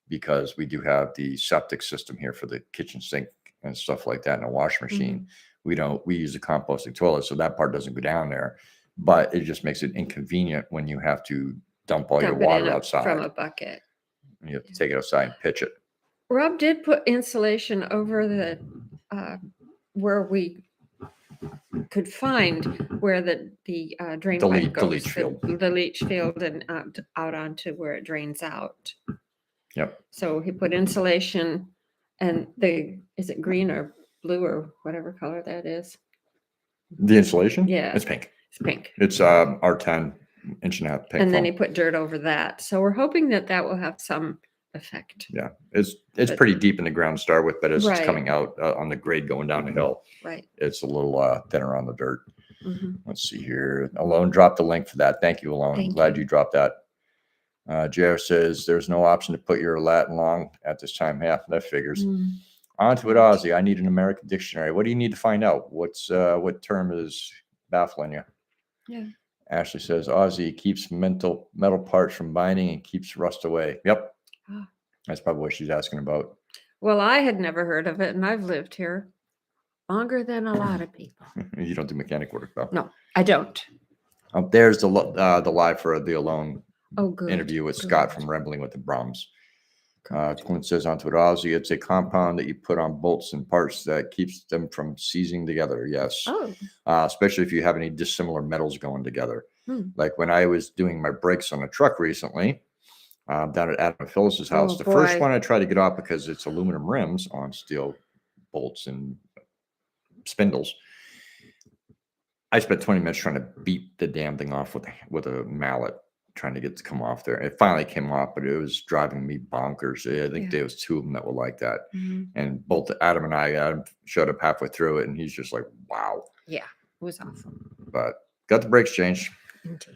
because we do have the septic system here for the kitchen sink and stuff like that, and a washing machine. We use a composting toilet, so that part doesn't go down there, but it just makes it inconvenient when you have to dump all your water outside from a bucket. You have to take it outside and pitch it. Rob did put insulation over the where we could find where the drain pipe goes, the leach field, and out onto where it drains out. Yep. So he put insulation, and is it green or blue or whatever color that is? The insulation? Yeah, it's pink. It's pink. It's R10 1.5" pink. And then he put dirt over that. So we're hoping that will have some effect. Yeah, it's pretty deep in the ground to start with, but as it's coming out on the grade going down the hill, it's a little thinner on the dirt. Let's see here. Alone dropped the link for that. Thank you, Alone. Glad you dropped that. JR says there's no option to put your Latin long at this time. Yeah, that figures. On to it, Ozzy. I need an American dictionary. What do you need to find out? What term is baffling you? Yeah. Ashley says Ozzy keeps metal parts from binding and keeps rust away. Yep. That's probably what she's asking about. Well, I had never heard of it, and I've lived here longer than a lot of people. You don't do mechanic work, though. No, I don't. There's the live for the Alone good. interview with Scott from Rambling with the Brums. Clint says onto it, Ozzy, it's a compound that you put on bolts and parts that keeps them from seizing together. Yes. Especially if you have any dissimilar metals going together. Like when I was doing my brakes on a truck recently, down at Adam and Phyllis's house, the first one I tried to get off because it's aluminum rims on steel bolts and spindles. I spent 20 minutes trying to beat the damn thing off with a mallet, trying to get it to come off there. It finally came off, but it was driving me bonkers. I think there was two of them that were like that. And both Adam and Adam showed up halfway through it, and he's just like, wow. Yeah, it was awesome. But got the brakes changed. Indeed.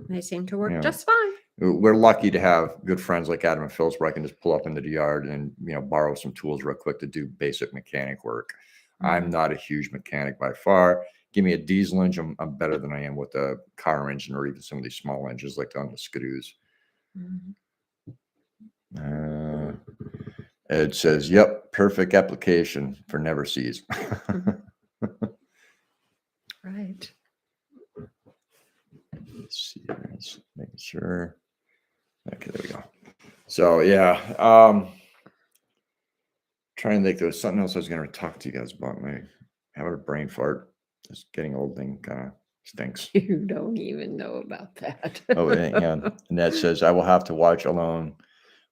They seem to work just fine. We're lucky to have good friends like Adam and Phyllis, where I can just pull up into the yard and borrow some tools real quick to do basic mechanic work. I'm not a huge mechanic by far. Give me a diesel engine, I'm better than I am with a car engine or even some of these small engines like on the Skidoos. It says, yep, perfect application for never sees. Right. Let's see, let's make sure. Okay, there we go. So yeah, trying to think there was something else I was going to talk to you guys about. My having a brain fart. This getting old thing kind of stinks. You don't even know about that. Oh yeah. And that says I will have to watch Alone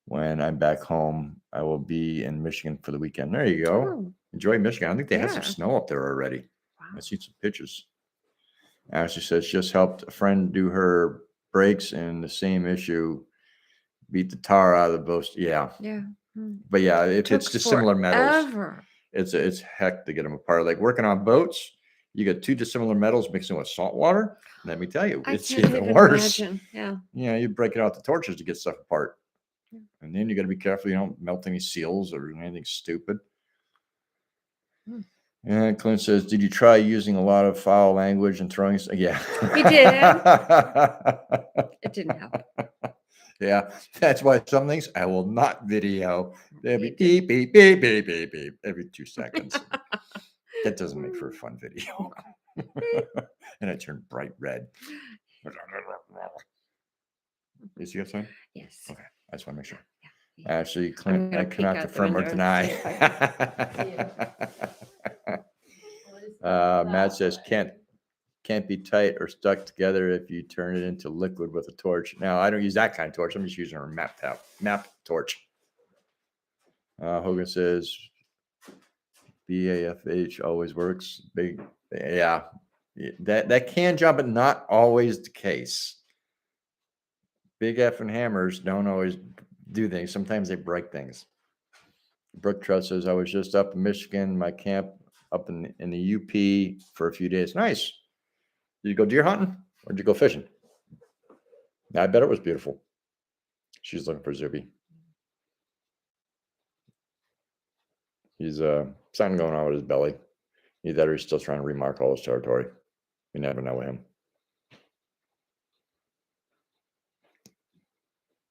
when I'm back home. I will be in Michigan for the weekend. There you go. Enjoy Michigan. I think they had some snow up there already. I see some pictures. Ashley says just helped a friend do her brakes and the same issue. Beat the tar out of the boat. Yeah. Yeah. But yeah, if it's dissimilar metals, it's heck to get them apart. Like working on boats, you get two dissimilar metals mixing with salt water. Let me tell you, it's even worse. Yeah. You break it out the torches to get stuff apart. And then you got to be careful you don't melt any seals or anything stupid. And Clint says, did you try using a lot of foul language and throwing? Yeah. We did. It didn't help. Yeah, that's why some things I will not video. They'll be beep, beep, beep, beep, beep, beep every 2 seconds. That doesn't make for a fun video. And I turn bright red. Is you have something? Yes. Okay, I just want to make sure. Yeah. Actually, Clint, I cannot confirm or deny. Matt says, can't be tight or stuck together if you turn it into liquid with a torch. Now, I don't use that kind of torch. I'm just using a map torch. Hogan says, BAFH always works. Big, yeah. That can job, but not always the case. Big F and hammers don't always do things. Sometimes they break things. Brooke Trust says, I was just up in Michigan, my camp up in the UP for a few days. Nice. Did you go deer hunting or did you go fishing? I bet it was beautiful. She's looking for Zuby. He's something going on with his belly. Either that or he's still trying to remark all his territory. You never know with him.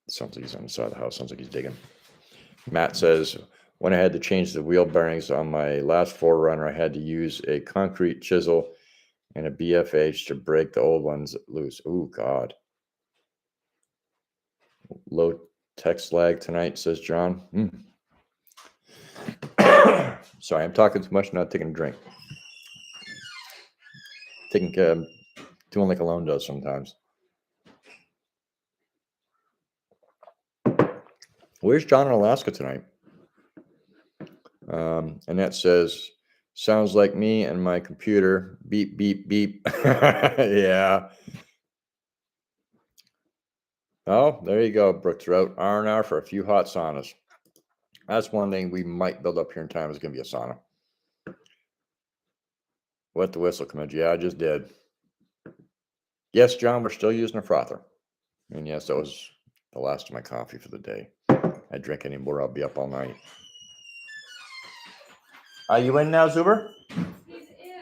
Sounds like he's on the side of the house. Sounds like he's digging. Matt says, when I had to change the wheel bearings on my last 4Runner, I had to use a concrete chisel and a BFH to break the old ones loose. Oh, God. Low text lag tonight, says John. Sorry, I'm talking too much, not taking a drink. Doing like Alone does sometimes. Where's John in Alaska tonight? And that says, sounds like me and my computer. Beep, beep, beep. Yeah. Oh, there you go, Brooke Throat. R&R for a few hot saunas. That's one thing we might build up here in time is going to be a sauna. Wet the whistle, Curmuege. Yeah, I just did. Yes, John, we're still using a frother. And yes, that was the last of my coffee for the day. I drink any more, I'll be up all night. Are you in now, Zuber? He's in.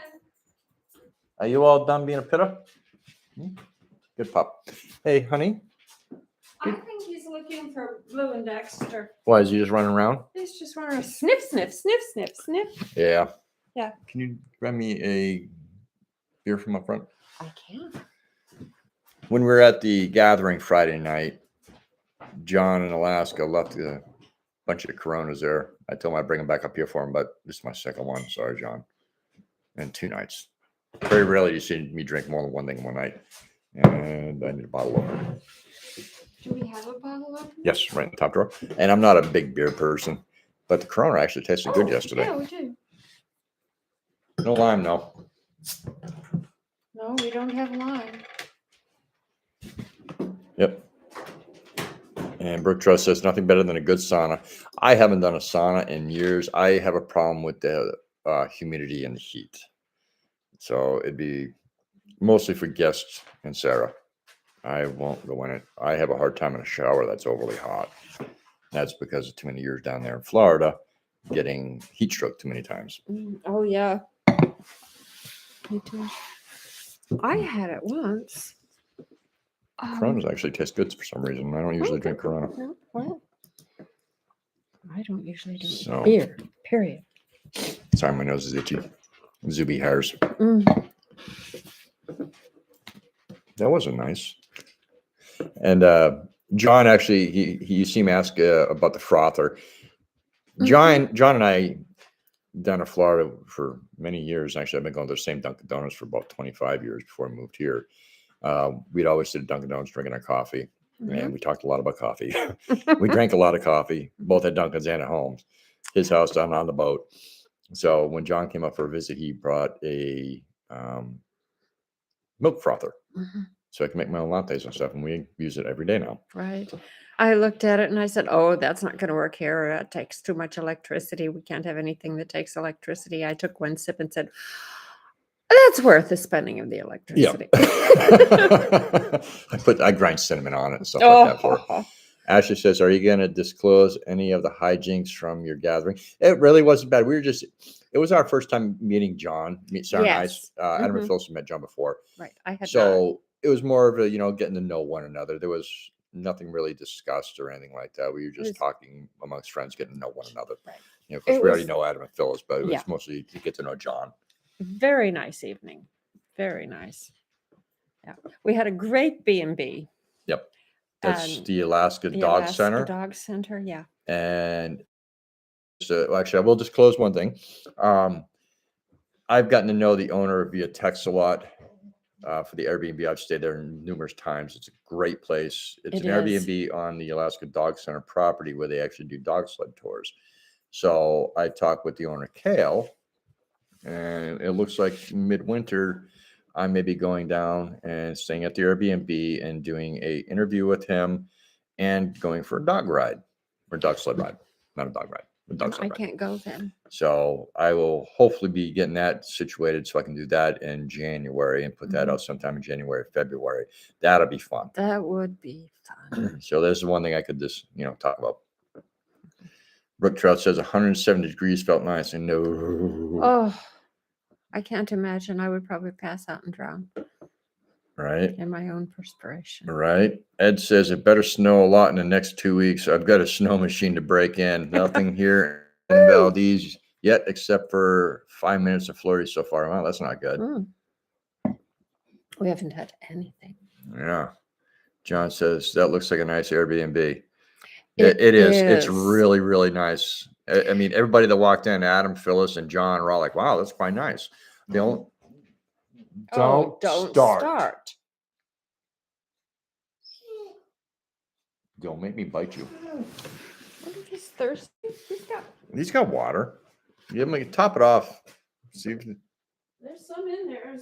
Are you all done being a pitta? Good pup. Hey, honey. I think he's looking for Blue and Dexter. Why, is he just running around? He's just running around. Sniff, sniff, sniff, sniff, sniff. Yeah. Yeah. Can you grab me a beer from up front? I can. When we were at the gathering Friday night, John in Alaska left a bunch of Coronas there. I told him I'd bring them back up here for him, but this is my second one. Sorry, John. And 2 nights. Very rarely do you see me drink more than one thing in one night. And I need a bottle opener. Do we have a bottle opener? Yes, right in the top drawer. And I'm not a big beer person, but the Corona actually tasted good yesterday. Yeah, we do. No lime, no. No, we don't have lime. Yep. And Brooke Trust says nothing better than a good sauna. I haven't done a sauna in years. I have a problem with the humidity and the heat. So it'd be mostly for guests and Sarah. I won't go in it. I have a hard time in a shower that's overly hot. That's because of too many years down there in Florida, getting heat stroke too many times. Oh, yeah. Me too. I had it once. Coronas actually taste good for some reason. I don't usually drink Corona. Well, I don't usually drink beer, period. Sorry, my nose is itchy. Zuby hairs. That wasn't nice. And John actually, you see him ask about the frother. John and I down in Florida for many years. Actually, I've been going to the same Dunkin' Donuts for about 25 years before I moved here. We'd always sit at Dunkin' Donuts drinking our coffee, and we talked a lot about coffee. We drank a lot of coffee, both at Dunkin's and at Home's. His house down on the boat. So when John came up for a visit, he brought a milk frother. So I can make my own lattes and stuff, and we use it every day now. Right. I looked at it and I said, oh, that's not going to work here. It takes too much electricity. We can't have anything that takes electricity. I took one sip and said, that's worth the spending of the electricity. Yeah. I grind cinnamon on it and stuff like that for it. Ashley says, are you going to disclose any of the hijinks from your gathering? It really wasn't bad. It was our first time meeting John. Sarah and I, Adam and Phyllis met John before. Right. I had it was more of a, getting to know one another. There was nothing really discussed or anything like that. We were just talking amongst friends, getting to know one another. Right. Because we already know Adam and Phyllis, but it was mostly to get to know John. Very nice evening. Very nice. Yeah. We had a great B&B. Yep. That's the Alaska Dog Center. Dog Center, yeah. And so actually, I will disclose one thing. I've gotten to know the owner via text a lot. for the Airbnb. I've stayed there numerous times. It's a great place. It's an Airbnb on the Alaska Dog Center property where they actually do dog sled tours. So I talked with the owner, Kale, and it looks like midwinter I may be going down and staying at the Airbnb and doing a interview with him and going for a dog ride or dog sled ride, not a dog ride. I can't go then. So I will hopefully be getting that situated so I can do that in January and put that out sometime in January, February. That'll be fun. That would be fun. So there's one thing I could just, talk about. Brook Trout says 170 degrees felt nice. And no. Oh, I can't imagine. I would probably pass out and drown. Right. In my own perspiration. Right. Ed says it better snow a lot in the next 2 weeks. I've got a snow machine to break in. Nothing here in Valdez yet, except for 5 minutes of flurries so far. Well, that's not good. We haven't had anything. Yeah. John says that looks like a nice Airbnb. It is. It's really, really nice. I mean, everybody that walked in, Adam, Phyllis, and John, are all like, "Wow, that's quite nice." Don't start. Don't make me bite you. What if he's thirsty? He's got water. You have to top it off. See if there's some in there.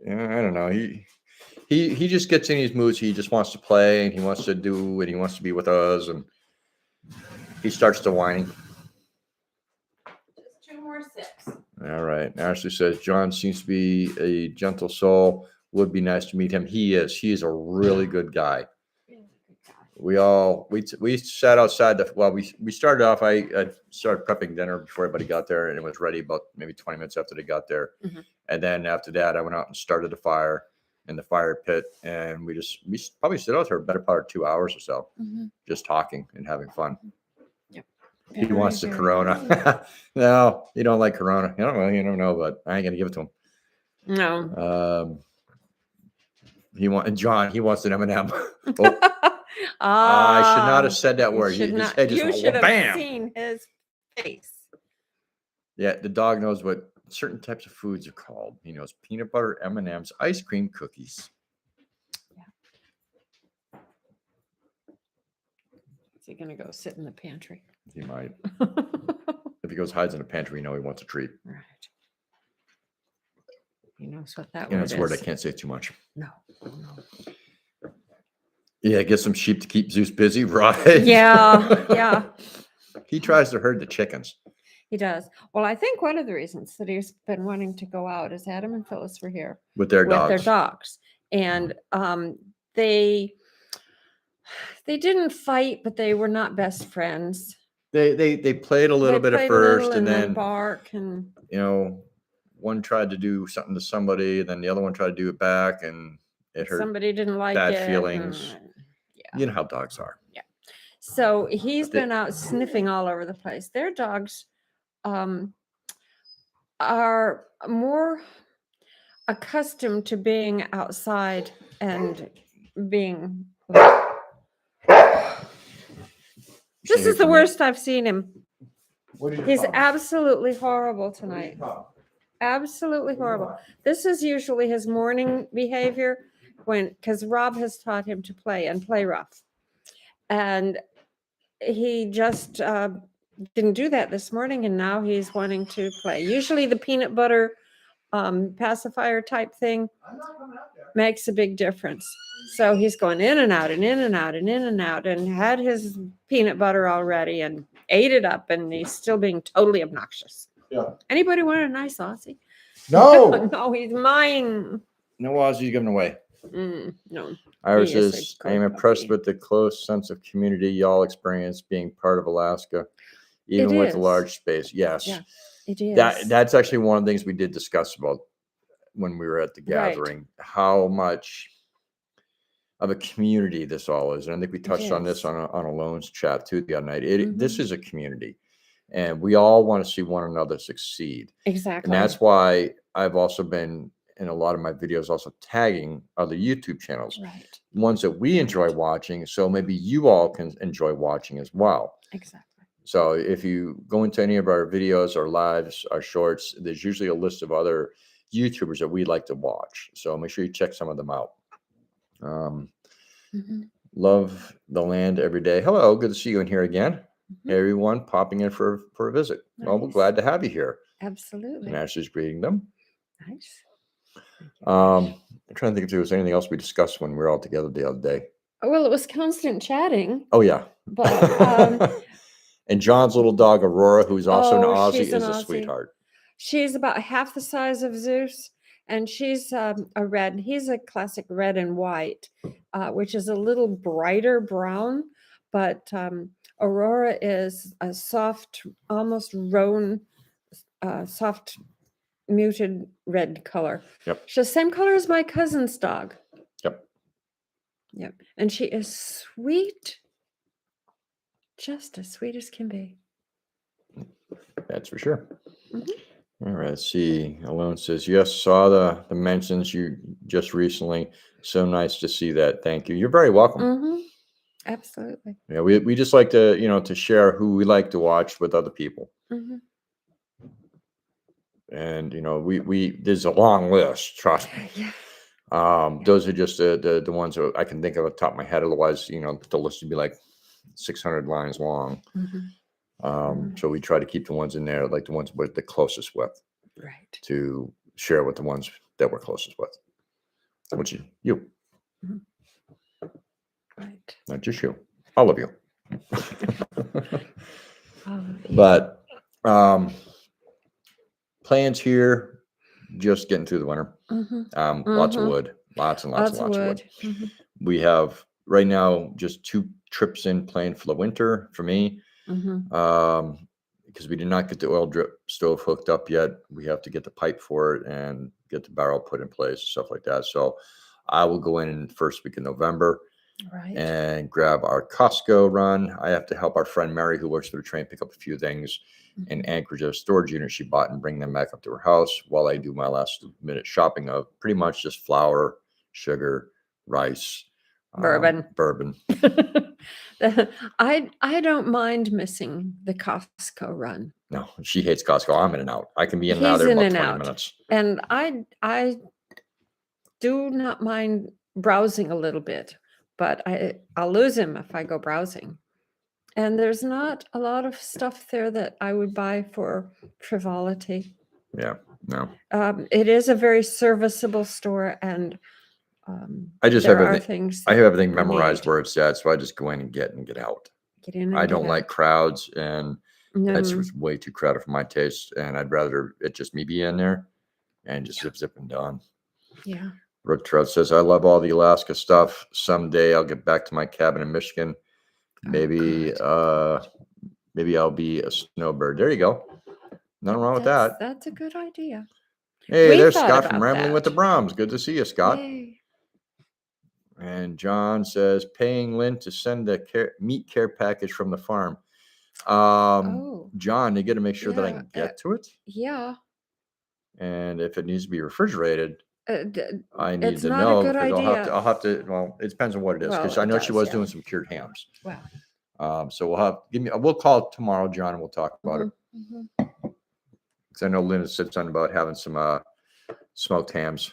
Yeah, I don't know. He just gets in these moods. He just wants to play and he wants to do and he wants to be with us, and he starts to whining. Just 2 more sips. All right. Ashley says John seems to be a gentle soul. Would be nice to meet him. He is. He is a really good guy. We sat outside. We started off. I started prepping dinner before everybody got there, and it was ready about maybe 20 minutes after they got there. And then after that, I went out and started a fire in the fire pit, and we probably stood out there a better part of 2 hours or so, just talking and having fun. Yep. He wants the Corona. No, you don't like Corona. You don't know, but I ain't gonna give it to him. No. He wants an M&M. I should not have said that word. You should have seen his face. Yeah, the dog knows what certain types of foods are called. He knows peanut butter, M&Ms, ice cream, cookies. Yeah. Is he gonna go sit in the pantry? He might. If he goes hides in the pantry, he wants a treat. Right. He knows what that and word it's is. a word I can't say too much. No. Yeah, get some sheep to keep Zeus busy, right? Yeah. He tries to herd the chickens. He does. Well, I think one of the reasons that he's been wanting to go out is Adam and Phyllis were here with their dogs. And they didn't fight, but they were not best friends. They played a little bit at first, and then bark, and one tried to do something to somebody, then the other one tried to do it back, and it hurt. Somebody didn't like bad it. feelings. You know how dogs are. Yeah. So he's been out sniffing all over the place. Their dogs are more accustomed to being outside and being. This is the worst I've seen him. He's absolutely horrible tonight. Absolutely horrible. This is usually his morning behavior because Rob has taught him to play rough. And he just didn't do that this morning, and now he's wanting to play. Usually the peanut butter pacifier type thing makes a big difference. So he's going in and out and in and out and in and out, and had his peanut butter already and ate it up, and he's still being totally obnoxious. Yeah. Anybody want a nice Aussie? No. No, he's mine. No Aussie giving away. No. Iris says, I am impressed with the close sense of community y'all experience being part of Alaska, even with a large space. Yes. Yeah, it is. That's actually one of the things we did discuss about when we were at the gathering, how much of a community this all is. And I think we touched on this on a loans chat too the other night. This is a community, and we all want to see one another succeed. Exactly. And that's why I've also been in a lot of my videos also tagging other YouTube channels, ones that we enjoy watching. So maybe you all can enjoy watching as well. Exactly. So if you go into any of our videos, our lives, our shorts, there's usually a list of other YouTubers that we like to watch. So make sure you check some of them out. Love the land every day. Hello, good to see you in here again. Hey, everyone popping in for a visit. Nice. Well, we're glad to have you here. Absolutely. And Ashley's greeting them. Nice. I'm trying to think if there was anything else we discussed when we were all together the other day. Well, it was constant chatting. Oh, yeah. But and John's little dog, Aurora, who's also an Aussie, is a sweetheart. She's about half the size of Zeus, and she's a red. He's a classic red and white, which is a little brighter brown. But Aurora is a soft, almost roan, soft, muted red color. Yep. She's the same color as my cousin's dog. Yep. Yep. And she is sweet. Just as sweet as can be. That's for sure. All right, let's see. Alone says, yes, saw the mentions you just recently. So nice to see that. Thank you. You're very welcome. Absolutely. Yeah, we just like to, to share who we like to watch with other people. And, we there's a long list, trust me. Yeah. Those are just the ones that I can think of off the top of my head. Otherwise, the list would be like 600 lines long. So we try to keep the ones in there, like the ones we're the closest with, right? To share with the ones that we're closest with, which is you. Right. Not just you, all of you. But plans here, just getting through the winter. Lots of wood, lots and lots of wood. We have right now just 2 trips in planned for the winter for me. Because we did not get the oil drip stove hooked up yet. We have to get the pipe for it and get the barrel put in place and stuff like that. So I will go in the first week of November and grab our Costco run. I have to help our friend Mary, who works for the train, pick up a few things in Anchorage, a storage unit she bought, and bring them back up to her house while I do my last minute shopping of pretty much just flour, sugar, rice, bourbon. I don't mind missing the Costco run. No, she hates Costco. I'm in and out. I can be in and out there in about 20 minutes. And I do not mind browsing a little bit, but I'll lose him if I go browsing. And there's not a lot of stuff there that I would buy for frivolity. Yeah, no. It is a very serviceable store, and I just have everything. I have everything memorized where it's at, so I just go in and get out. Get in. I don't like crowds, and that's way too crowded for my taste. And I'd rather it just me be in there and just zip and done. Yeah. Rook Trout says, I love all the Alaska stuff. Someday I'll get back to my cabin in Michigan. Maybe I'll be a snowbird. There you go. Nothing wrong with that. That's a good idea. Hey, there's Scott from Rambling with the Brahms. Good to see you, Scott. Yay. And John says, paying Lynn to send the meat care package from the farm. John, you got to make sure that I can get to it. Yeah. And if it needs to be refrigerated, I need it's to not know. A good idea. I'll have to. Well, it depends on what it is, because I know she was doing some cured hams. Wow. So we'll call tomorrow, John, and we'll talk about it. Because I know Lynn said something about having some smoked hams,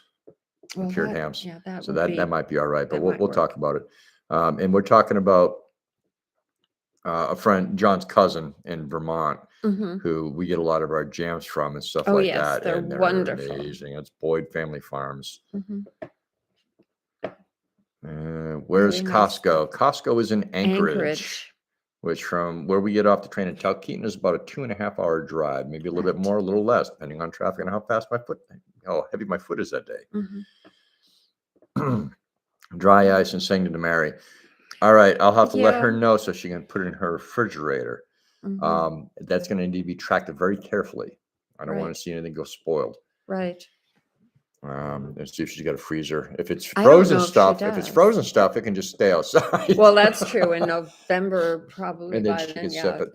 cured hams. Yeah, that might be all right, but we'll talk about it. And we're talking about a friend, John's cousin in Vermont, who we get a lot of our jams from and stuff like that. They're wonderful. Amazing. It's Boyd Family Farms. Where's Costco? Costco is in Anchorage, which from where we get off the train in Talkeetna is about a 2.5-hour drive, maybe a little bit more, a little less, depending on traffic and how heavy my foot is that day. Dry ice and sending to Mary. All right, I'll have to let her know so she can put it in her refrigerator. That's going to need to be tracked very carefully. I don't want to see anything go spoiled. Right. And see if she's got a freezer. If it's frozen stuff, it can just stay outside. Well, that's true. In November, probably. And then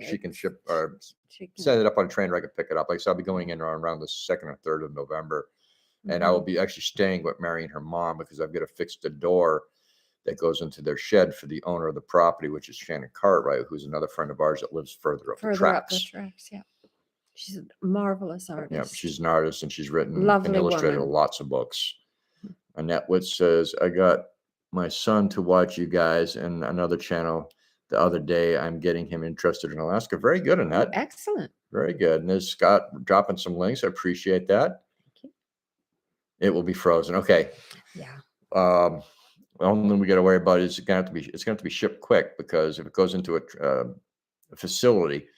she can ship or send it up on a train, or I can pick it up. Like so, I'll be going in around the 2nd or 3rd of November, and I will be actually staying with Mary and her mom because I've got to fix the door that goes into their shed for the owner of the property, which is Shannon Cartwright, who's another friend of ours that lives further up the tracks. Yeah. She's a marvelous Yeah, artist. she's an artist, and she's written Lovely and illustrated woman. lots of books. Annette Witt says, I got my son to watch you guys in another channel the other day. I'm getting him interested in Alaska. Very good, Annette. Oh, excellent. Very good. And there's Scott dropping some links. I appreciate that. Thank you. It will be frozen. Okay. Yeah. The only thing we got to worry about is it's going to have to be shipped quick, because if it goes into a facility,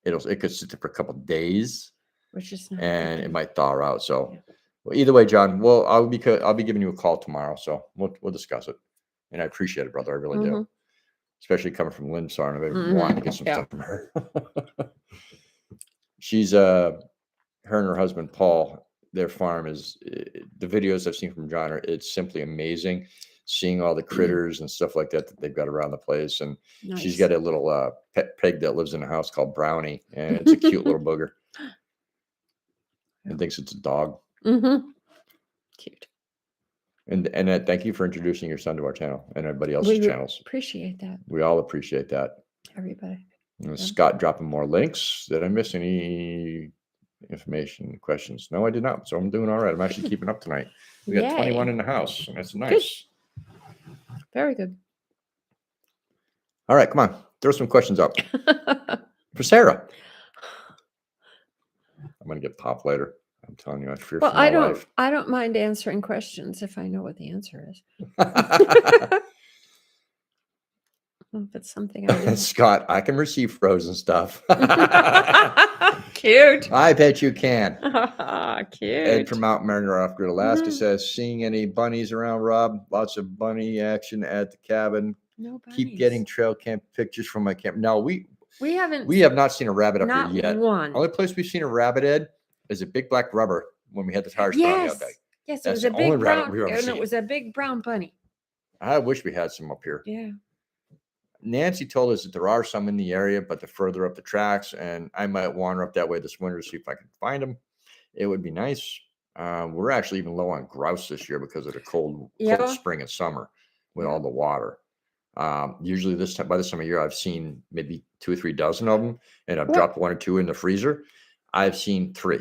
it could sit there for a couple of days, Which is not and good. it might thaw out. So, Yeah. well, either way, John, well, I'll be giving you a call tomorrow, so we'll discuss it. And I appreciate it, brother. I really do. Especially coming from Lynn Sarn. I've been wanting to get some stuff from her. She's her and her husband Paul. Their farm is the videos I've seen from John it's simply amazing. Seeing all the critters and stuff like that they've got around the place, and she's got a little pet pig that lives in a house called Brownie, and it's a cute little booger. And thinks it's a dog. Cute. And thank you for introducing your son to our channel and everybody else's channels. Appreciate that. We all appreciate that. Everybody. Scott dropping more links. Did I miss any information, questions? No, I did not. So I'm doing all right. I'm actually keeping up tonight. We got 21 in the house, and that's nice. Good. Very good. All right, come on. Throw some questions up for Sarah. I'm going to get popped later. I'm telling you, I fear for my life. I don't mind answering questions if I know what the answer is. If it's something I do. Scott, I can receive frozen stuff. Cute. I bet you can. Cute. Ed from Mount Mariner Off-Grid, Alaska says, seeing any bunnies around, Rob? Lots of bunny action at the cabin. No bunnies. Keep getting trail camp pictures from my camp. No, we have not seen a rabbit up here yet. One. Only place we've seen a rabbit, Ed, is a big black rubber when we had the tires put on the other day. Yes, it was a big brown, and it was a big brown bunny. I wish we had some up here. Yeah. Nancy told us that there are some in the area, but they're further up the tracks, and I might wander up that way this winter to see if I can find them. It would be nice. We're actually even low on grouse this year because of the cold spring and summer with all the water. Usually by this time of year, I've seen maybe 2 or 3 dozen of them, and I've dropped 1 or 2 in the freezer. I've seen 3.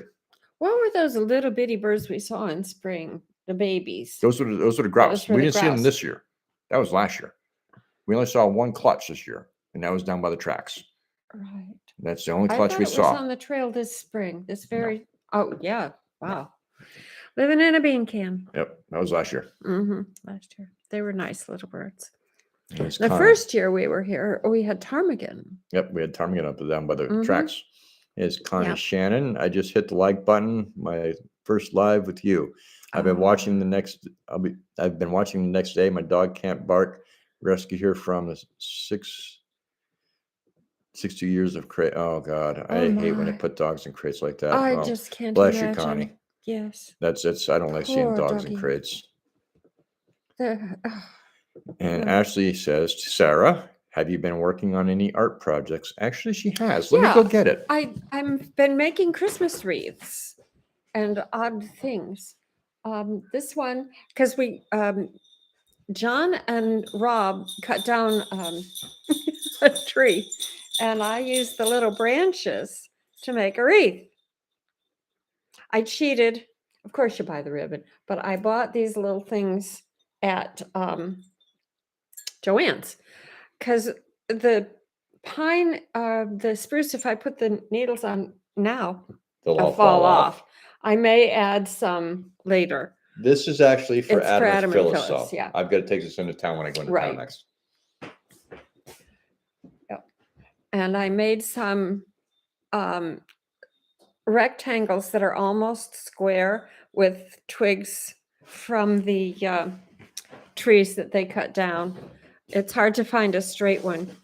What were those little bitty birds we saw in spring? The babies. Those were the grouse. We didn't see them this year. That was last year. We only saw 1 clutch this year, and that was down by the tracks. Right. That's the only clutch we saw. It was on the trail this spring. Oh yeah. Wow. Living in a bean can. Yep, that was last year. Last year. They were nice little birds. The first year we were here, we had ptarmigan. Yep, we had ptarmigan up and down by the tracks. It's Connie Shannon. I just hit the like button. My first live with you. I've been watching the next. I've been watching the next day. My dog can't bark. Rescue her from the 62 years of crate. Oh God, I hate when they put dogs in crates like that. I just can't. Bless imagine. you, Connie. Yes. That's I don't like seeing dogs in crates. And Ashley says to Sarah, have you been working on any art projects? Actually, she has. Let me go get it. I've been making Christmas wreaths and odd things. This one, because John and Rob cut down a tree, and I used the little branches to make a wreath. I cheated. Of course, you buy the ribbon, but I bought these little things at Joann's, because the pine, the spruce, if I put the needles on now, they'll fall off. I may add some later. This is actually for Adam and Phyllis. So yeah. I've got to take this into town when I go into town next. Yep. And I made some rectangles that are almost square with twigs from the trees that they cut down. It's hard to find a straight one.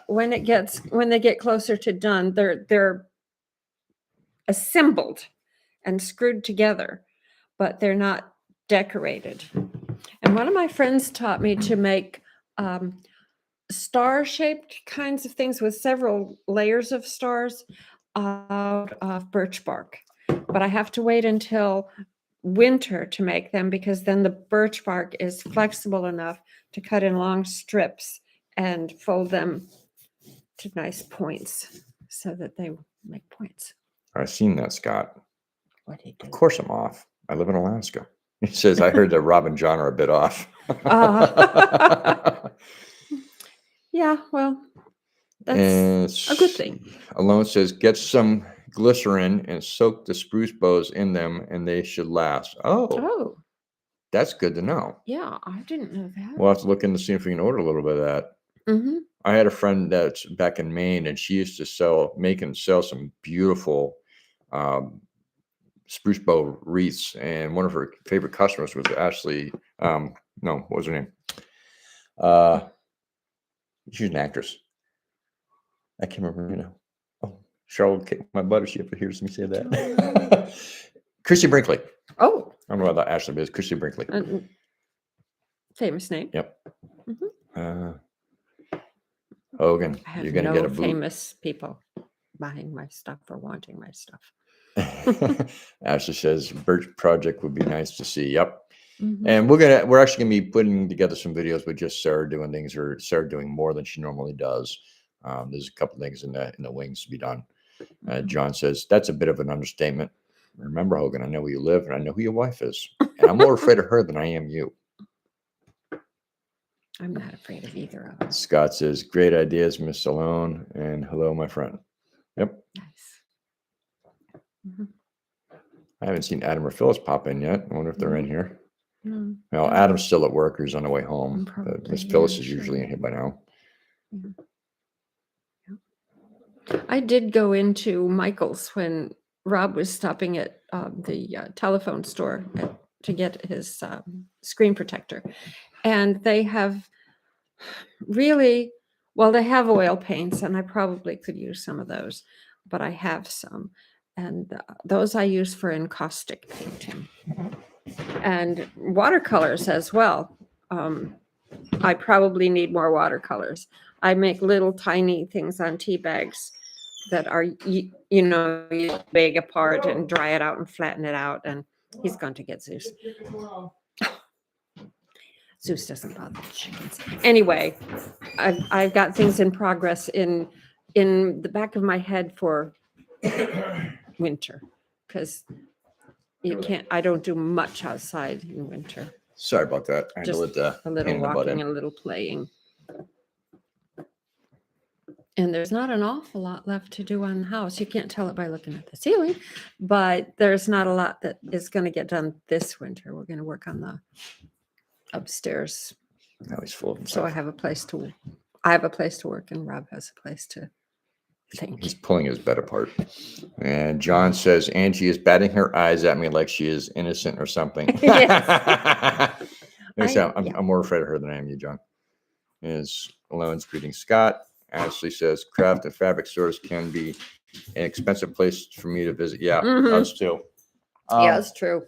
When they get closer to done, they're assembled and screwed together, but they're not decorated. And one of my friends taught me to make star-shaped kinds of things with several layers of stars out of birch bark. But I have to wait until winter to make them, because then the birch bark is flexible enough to cut in long strips and fold them to nice points so that they make points. I've seen that, Scott. What did he do? Of course I'm off. I live in Alaska. He says, I heard that Rob and John are a bit off. Yeah, well, that's a good thing. Alone says, get some glycerin and soak the spruce boughs in them and they should last. Oh, that's good to know. Yeah, I didn't know that. We'll have to look into see if we can order a little bit of that. Mm-hmm. I had a friend that's back in Maine, and she used to make and sell some beautiful spruce bow wreaths. And one of her favorite customers was Ashley. No, what was her name? She's an actress. I can't remember. Oh, Charlotte kicked my butt if she ever hears me say that. Christy Brinkley. Oh, I don't know about Ashley, but it's Christy Brinkley. Famous name. Yep. Mm-hmm. Hogan, you're going to get a boot. Famous people buying my stuff or wanting my stuff. Ashley says birch project would be nice to see. Yep. Mm-hmm. And we're actually going to be putting together some videos with just Sarah doing things, or Sarah doing more than she normally does. There's a couple things in the wings to be done. John says that's a bit of an understatement. Remember, Hogan, I know where you live and I know who your wife is, and I'm more afraid of her than I am you. I'm not afraid of either of them. Scott says, great ideas, Miss Salone, and hello, my friend. Yep. Nice. Mm-hmm. I haven't seen Adam or Phyllis pop in yet. I wonder if they're in here. No. Well, Adam's still at work or he's on the way home. Miss Phyllis is usually in here by now. Yeah. I did go into Michael's when Rob was stopping at the telephone store to get his screen protector. And they have they have oil paints, and I probably could use some of those, but I have some. And those I use for encaustic painting. And watercolors as well. I probably need more watercolors. I make little tiny things on tea bags that are, you bag apart and dry it out and flatten it out. And he's going to get Zeus. Zeus doesn't bother the chickens. Anyway, I've got things in progress in the back of my head for winter, because I don't do much outside in winter. Sorry about that. Just a little walking and a little playing. And there's not an awful lot left to do on the house. You can't tell it by looking at the ceiling, but there's not a lot that is going to get done this winter. We're going to work on the upstairs. Now he's full of himself. So I have a place to work, and Rob has a place to think. He's pulling his bed apart. And John says Angie is batting her eyes at me like she is innocent or something. I'm more afraid of her than I am you, John. Is Alone's greeting Scott. Ashley says craft and fabric stores can be an expensive place for me to visit. Yeah, us too. Yeah, it's true.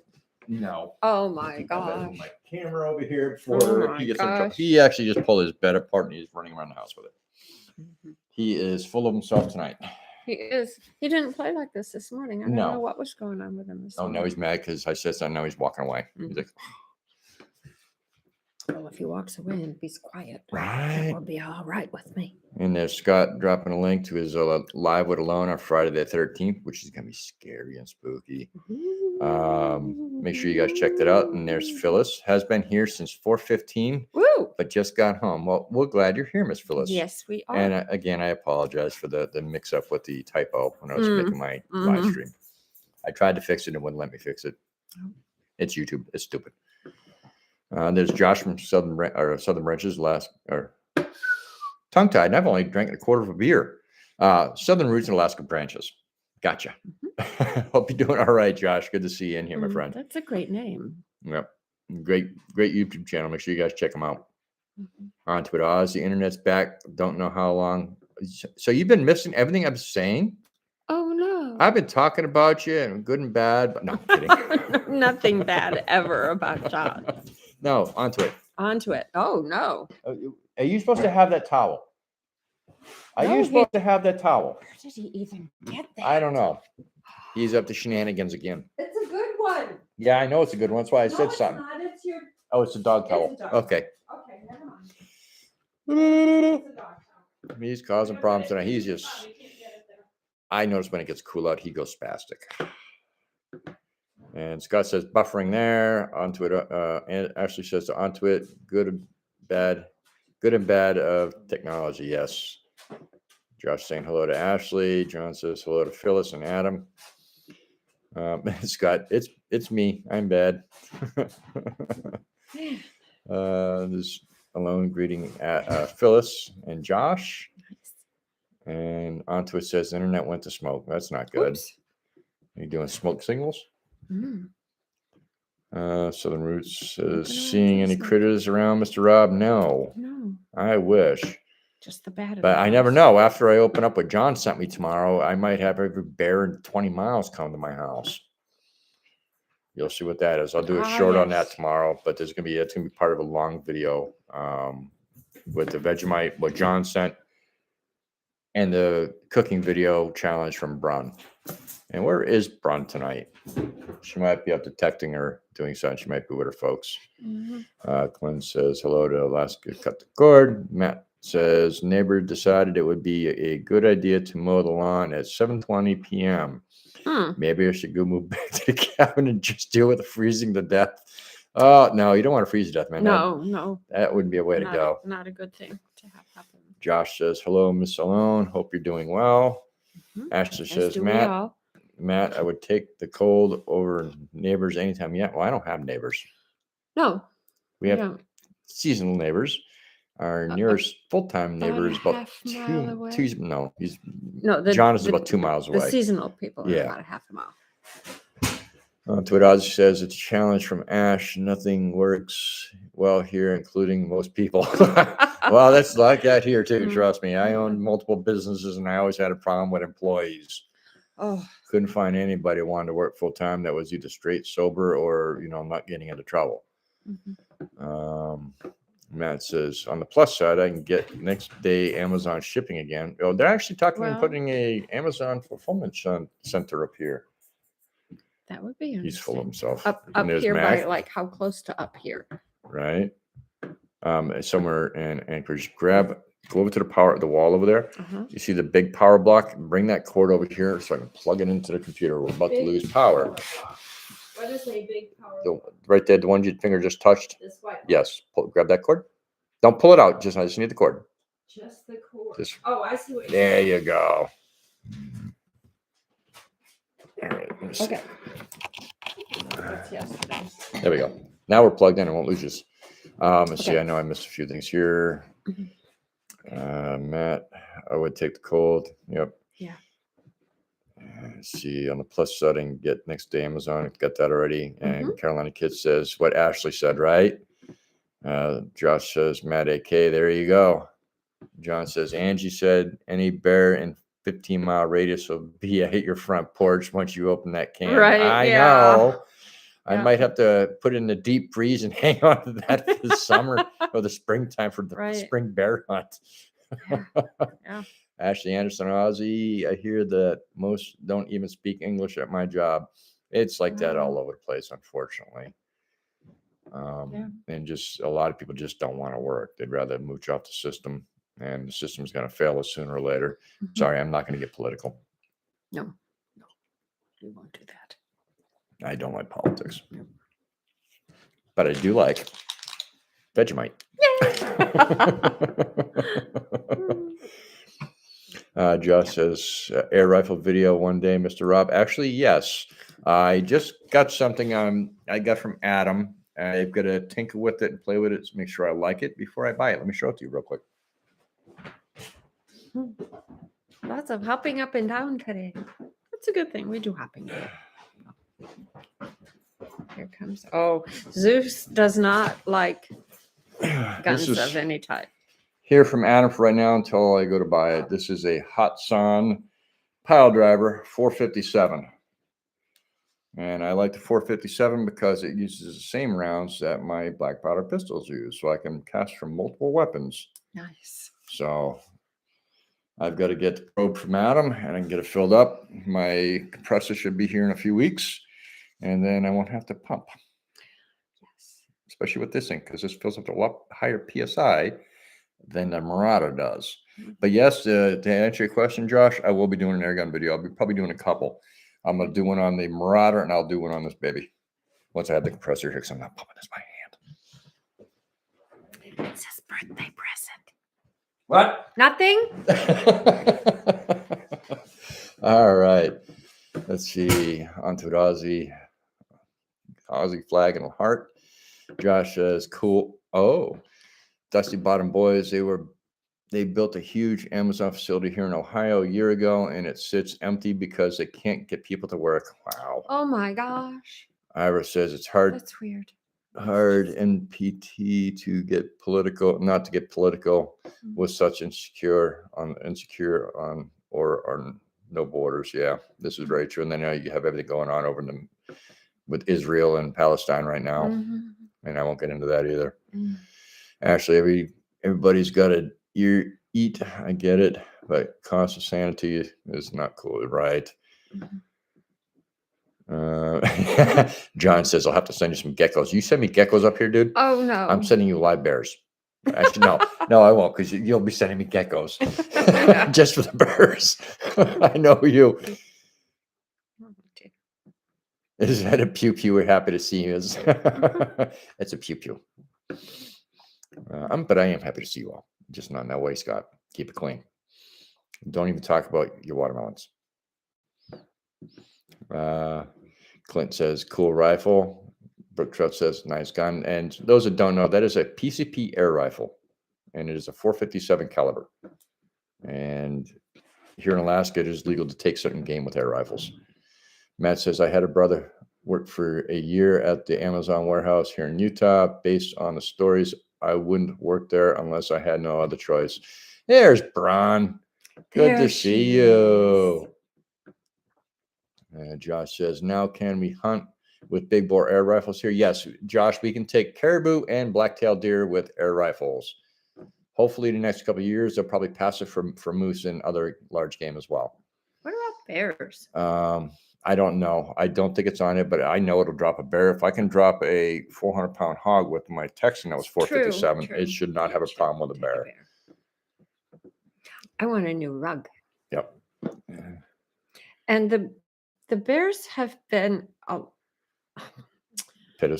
No. Oh my gosh. My camera over here before he gets in trouble. He actually just pulled his bed apart and he's running around the house with it. Mm-hmm. He is full of himself tonight. He is. He didn't play like this morning. I don't know what was going on with him this morning. Oh, no, he's mad because I said so. Now he's walking away. Mm-hmm. He's like, well, if he walks away and be quiet, right, it will be all right with me. And there's Scott dropping a link to his live with Alone on Friday the 13th, which is gonna be scary and spooky. Make sure you guys check that out. And there's Phyllis, has been here since 4:15, but just got home. Well, we're glad you're here, Miss Phyllis. Yes, we are. And again, I apologize for the mix up with the typo when I was making my live stream. I tried to fix it and wouldn't let me fix it. It's YouTube. It's stupid. There's Josh from Southern Branches, tongue-tied, and I've only drank a quarter of a beer. Southern Roots and Alaska Branches. Gotcha. Hope you're doing all right, Josh. Good to see you in here, my friend. That's a great name. Yep. Great YouTube channel. Make sure you guys check them out. On Twitter. The internet's back. Don't know how long. So you've been missing everything I'm saying? Oh, no. I've been talking about you, and good and bad, but no, I'm kidding. Nothing bad ever about John. No, onto it. Oh, no. Are you supposed to have that towel? Are you supposed to have that towel? Where did he even get that? I don't know. He's up to shenanigans again. It's a good one. Yeah, I know it's a good one. That's why I said something. Not. It's your... Oh, it's a dog towel. Okay. Okay, never mind. He's causing problems tonight. He's just... I notice when it gets cool out, he goes spastic. And Scott says buffering there. Onto it. And Ashley says onto it. Good and bad of technology. Yes. Josh saying hello to Ashley. John says hello to Phyllis and Adam. Scott, it's me. I'm bad. This alone greeting at Phyllis and Josh. And onto it says internet went to smoke. That's not good. Oops. Are you doing smoke signals? Mm. Southern Roots says seeing any critters around, Mr. Rob? No. I wish. Just the bad. But I never know. After I open up what John sent me tomorrow, I might have every bear in 20 miles come to my house. You'll see what that is. I'll do a short on that tomorrow, but it's gonna be part of a long video with the Vegemite, what John sent, and the cooking video challenge from Brun. And where is Brun tonight? She might be up detecting or doing something. She might be with her folks. Clint says hello to Alaska. Cut the cord. Matt says neighbor decided it would be a good idea to mow the lawn at 7:20 p.m. Maybe I should go move back to the cabin and just deal with the freezing to death. Oh no, you don't want to freeze to death, man. No. That wouldn't be a way to go. Not a good thing to have happen. Josh says hello, Miss Alone. Hope you're doing well. Ashley says Matt, I would take the cold over neighbors anytime. Yeah, well, I don't have neighbors. No, we have seasonal neighbors. Our nearest full-time neighbor is about John is about 2 miles away. The seasonal people are about a half a mile. To what Ozzy says, it's a challenge from Ash. Nothing works well here, including most people. Well, that's like that here too. Trust me. I own multiple businesses, and I always had a problem with employees. Couldn't find anybody who wanted to work full time that was either straight sober or not getting into trouble. Matt says on the plus side, I can get next day Amazon shipping again. Oh, they're actually talking about putting a Amazon fulfillment center up here. That would be interesting. He's full of himself. Up here by like how close to up here? Right. Somewhere in Anchorage. Go over to the wall over there. You see the big power block? Bring that cord over here so I can plug it into the computer. We're about to lose power. What is a big power? Right there, the one your finger just touched. This white one. Yes. Grab that cord. Don't pull it out. I just need the cord. Just the cord. I see what you're There you go. All right. Okay. That's yesterday. There we go. Now we're plugged in. I won't lose this. Let's see. I know I missed a few things here. Matt, I would take the cold. Yep. Yeah. Let's see. On the plus side, I can get next day Amazon. Got that already. And Carolina Kid says what Ashley said, right? Josh says Matt AK. There you go. John says Angie said any bear in 15-mile radius will be at your front porch once you open that can. Right. I know. I might have to put it in the deep freeze and hang on to that for the summer or the springtime for the spring bear hunt. Ashley Anderson, Ozzy, I hear that most don't even speak English at my job. It's like that all over the place, unfortunately. And just a lot of people just don't want to work. They'd rather mooch off the system, and the system's going to fail us sooner or later. Sorry, I'm not going to get political. No, we won't do that. I don't like politics, but I do like Vegemite. Josh says air rifle video one day, Mr. Rob. Actually, yes. I just got something I got from Adam. I've got to tinker with it and play with it to make sure I like it before I buy it. Let me show it to you real quick. Lots of hopping up and down today. That's a good thing. We do hopping. Here comes. Oh, Zeus does not like guns of any type. Here from Adam for right now until I go to buy it. This is a Hotson pile driver 457. And I like the 457 because it uses the same rounds that my black powder pistols use. So I can cast from multiple weapons. Nice. So I've got to get the probe from Adam and I can get it filled up. My compressor should be here in a few weeks. And then I won't have to pump. Yes. Especially with this thing, because this fills up to a lot higher PSI than the Marauder does. But yes, to answer your question, Josh, I will be doing an air gun video. I'll be probably doing a couple. I'm going to do one on the Marauder, and I'll do one on this baby. Once I have the compressor here, because I'm not pumping this by hand. It says birthday present. What? Nothing? All right. Let's see. On to it, Aussie flag and a heart. Josh says, cool. Oh, Dusty Bottom Boys. They built a huge Amazon facility here in Ohio a year ago, and it sits empty because they can't get people to work. Wow. Oh my gosh. Ira says it's hard. That's weird. Hard NPT to get political, not to get political with such insecure on no borders. Yeah, this is very true. And then you have everything going on over with Israel and Palestine right now. And I won't get into that either. Actually, everybody's got to eat. I get it, but cost of sanity is not cool, right? John says, I'll have to send you some geckos. You send me geckos up here, dude? Oh, no. I'm sending you live bears. Actually, no, I won't, because you'll be sending me geckos just for the bears. I know you. Is that a pew pew? We're happy to see you. It's a pew pew. But I am happy to see you all. Just not in that way, Scott. Keep it clean. Don't even talk about your watermelons. Clint says, cool rifle. Brooke Trout says, nice gun. And those that don't know, that is a PCP air rifle. And it is a .457 caliber. And here in Alaska, it is legal to take certain game with air rifles. Matt says, I had a brother work for a year at the Amazon warehouse here in Utah. Based on the stories, I wouldn't work there unless I had no other choice. There's Bron. Good to see you. Josh says, now can we hunt with big bore air rifles here? Yes, Josh, we can take caribou and black-tailed deer with air rifles. Hopefully in the next couple of years, they'll probably pass it for moose and other large game as well. What about bears? I don't know. I don't think it's on it, but I know it'll drop a bear. If I can drop a 400-pound hog with my Texan that was .457, it should not have a problem with a bear. I want a new rug. Yep. And the bears have been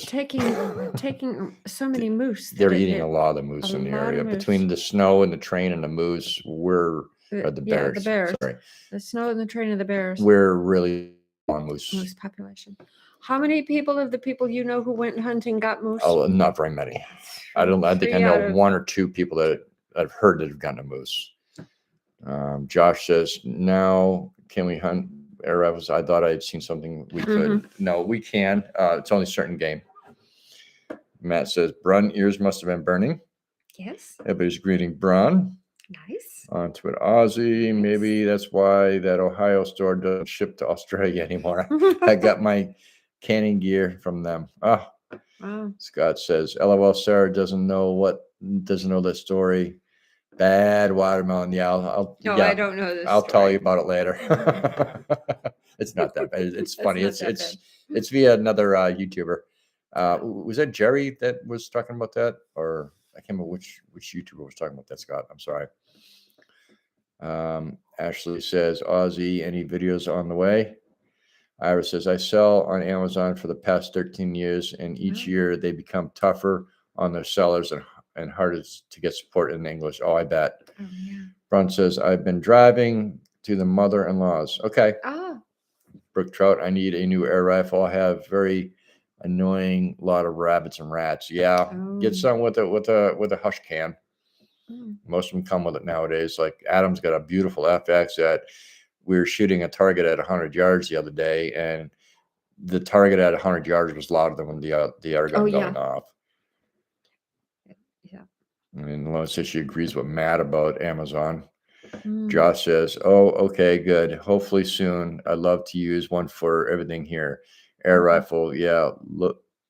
taking so many moose. They're eating a lot of the moose in the area. Between the snow and the train and the moose, the bears. The bears. Sorry. The snow and the train of the bears. We're really on moose population. How many people of the people you know who went hunting got moose? Oh, not very many. I think I know one or two people that I've heard that have gotten a moose. Josh says, now can we hunt air rifles? I thought I had seen something we could. No, we can. It's only certain game. Matt says, Brun ears must have been burning. Yes. Everybody's greeting Brun. Nice. On to it, Aussie. Nice. Maybe that's why that Ohio store doesn't ship to Australia anymore. I got my canning gear from them. Oh, wow. Scott says, LOL, Sarah doesn't know that story. Bad watermelon. Yeah, I don't know this. I'll tell you about it later. It's not that bad. It's funny. It's via another YouTuber. Was that Jerry that was talking about that, or I can't remember which YouTuber was talking about that. Scott, I'm sorry. Ashley says, Aussie, any videos on the way? Ira says, I sell on Amazon for the past 13 years, and each year they become tougher on their sellers and harder to get support in English. Oh, I bet. Oh, yeah. Brun says, I've been driving to the mother-in-law's. Okay. Oh. Brooke Trout, I need a new air rifle. I have very annoying lot of rabbits and rats. Yeah. Oh. Get some with a hush can. Most of them come with it nowadays. Like Adam's got a beautiful FX that we were shooting a target at 100 yards the other day, and the target at 100 yards was louder than when the air gun going off. Yeah. And Lona says she agrees with Matt about Amazon. Josh says, oh, okay, good. Hopefully soon. I'd love to use one for everything here. Air rifle. Yeah.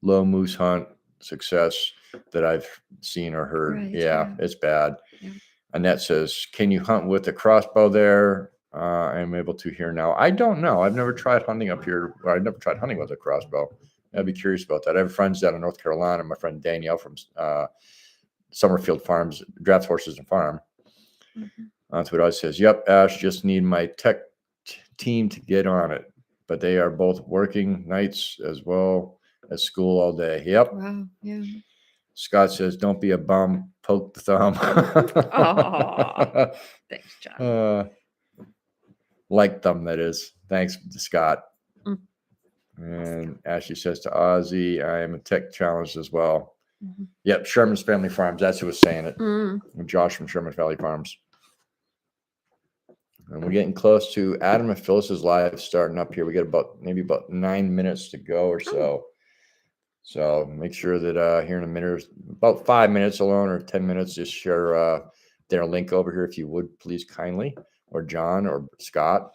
Low moose hunt success that I've seen or heard. Right, yeah, it's bad. Yeah. Annette says, can you hunt with a crossbow there? I'm able to here now. I don't know. I've never tried hunting up here. I've never tried hunting with a crossbow. I'd be curious about that. I have friends down in North Carolina. My friend Danielle from Summerfield Farms, Draft Horses and Farm. Mm-hmm. That's what I says. Yep, Ash, just need my tech team to get on it. But they are both working nights as well as school all day. Yep. Wow. Yeah. Scott says, don't be a bum. Poke the thumb. Oh, thanks, John. Like thumb, that is. Thanks, Scott. Mm. And Ashley says to Ozzy, I am a tech challenged as well. Mm-hmm. Yep, Sherman's Family Farms. That's who was saying it. Mm. Josh from Sherman Valley Farms. And we're getting close to Adam and Phyllis's live starting up here. We got maybe about 9 minutes to go or so. So make sure that here in a minute, about 5 minutes alone or 10 minutes, just share their link over here if you would, please kindly, or John or Scott.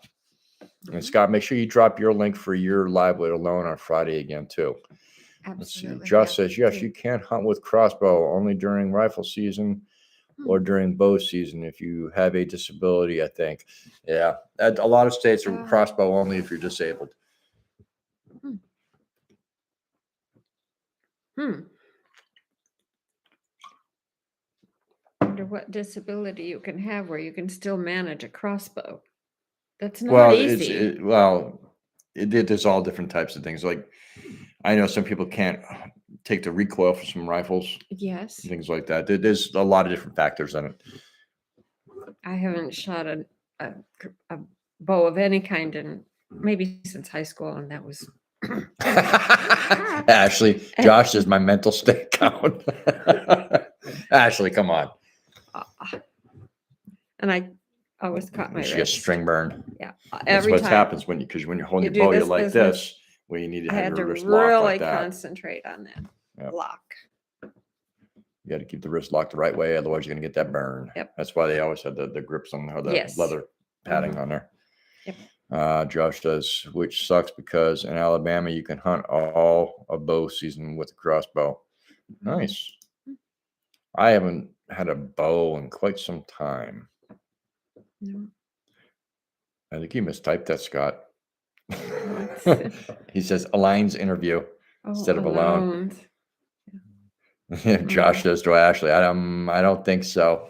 And Scott, make sure you drop your link for your live with Alone on Friday again too. Absolutely. Let's see. Josh says, yes, you can hunt with crossbow only during rifle season or during bow season if you have a disability, I think. Yeah, a lot of states are crossbow only if you're disabled. Wonder what disability you can have where you can still manage a crossbow. That's not easy. There's all different types of things. Like I know some people can't take the recoil for some rifles. Yes. Things like that. There's a lot of different factors in it. I haven't shot a bow of any kind in maybe since high school, and that was Ashley. Josh is my mental state count. Ashley, come on. And I always caught my She wrist. gets string burn. Yeah, That's what happens when you're holding your bow you like this. Well, you need to have your wrist locked like that. I had to really concentrate on that lock. You got to keep the wrist locked the right way, otherwise you're going to get that burn. Yep. That's why they always had the grips on the leather padding on there. Yep. Josh does, which sucks because in Alabama you can hunt all of bow season with a crossbow. Nice. I haven't had a bow in quite some time. No. I think you mistyped that, Scott. He says Align's interview instead of Alone. Josh says to Ashley, I don't think so.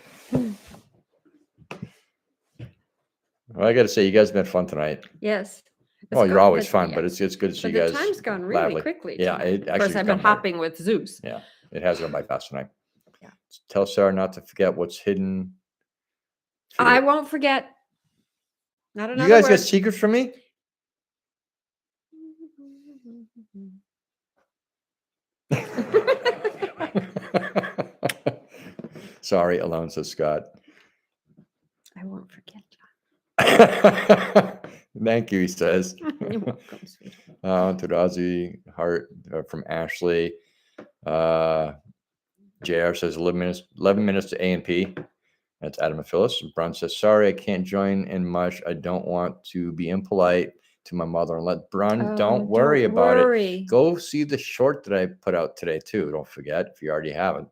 Well, I got to say, you guys have been fun tonight. Yes. Oh, you're always fun, but it's good to see you guys. The time's gone really quickly. Yeah, of course, I've been hopping with Zeus. Yeah, it has gone by fast tonight. Yeah. Tell Sarah not to forget what's hidden. I won't forget. Not another You guys word. got secrets from me? Sorry, Alone, says Scott. I won't forget, John. Thank you, he says. You're welcome, sweetheart. To Ozzy Hart from Ashley. JR says 11 minutes to A&P. That's Adam and Phyllis. Brun says, sorry, I can't join in much. I don't want to be impolite to my mother and let Brun. Don't worry about it. Go see the short that I put out today, too. Don't forget if you already haven't.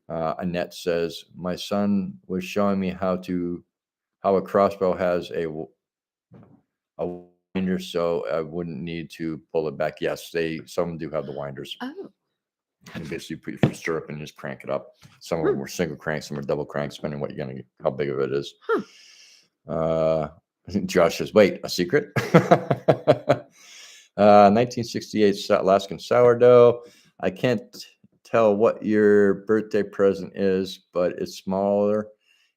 Annette says, my son was showing me how a crossbow has a winder, so I wouldn't need to pull it back. Yes, some do have the winders. Oh. And basically you put your stirrup and just crank it up. Some of them are single cranks, some are double cranks, depending on what you're gonna get, how big of it is. Josh says, wait, a secret? 1968 Alaskan sourdough. I can't tell what your birthday present is, but it's smaller.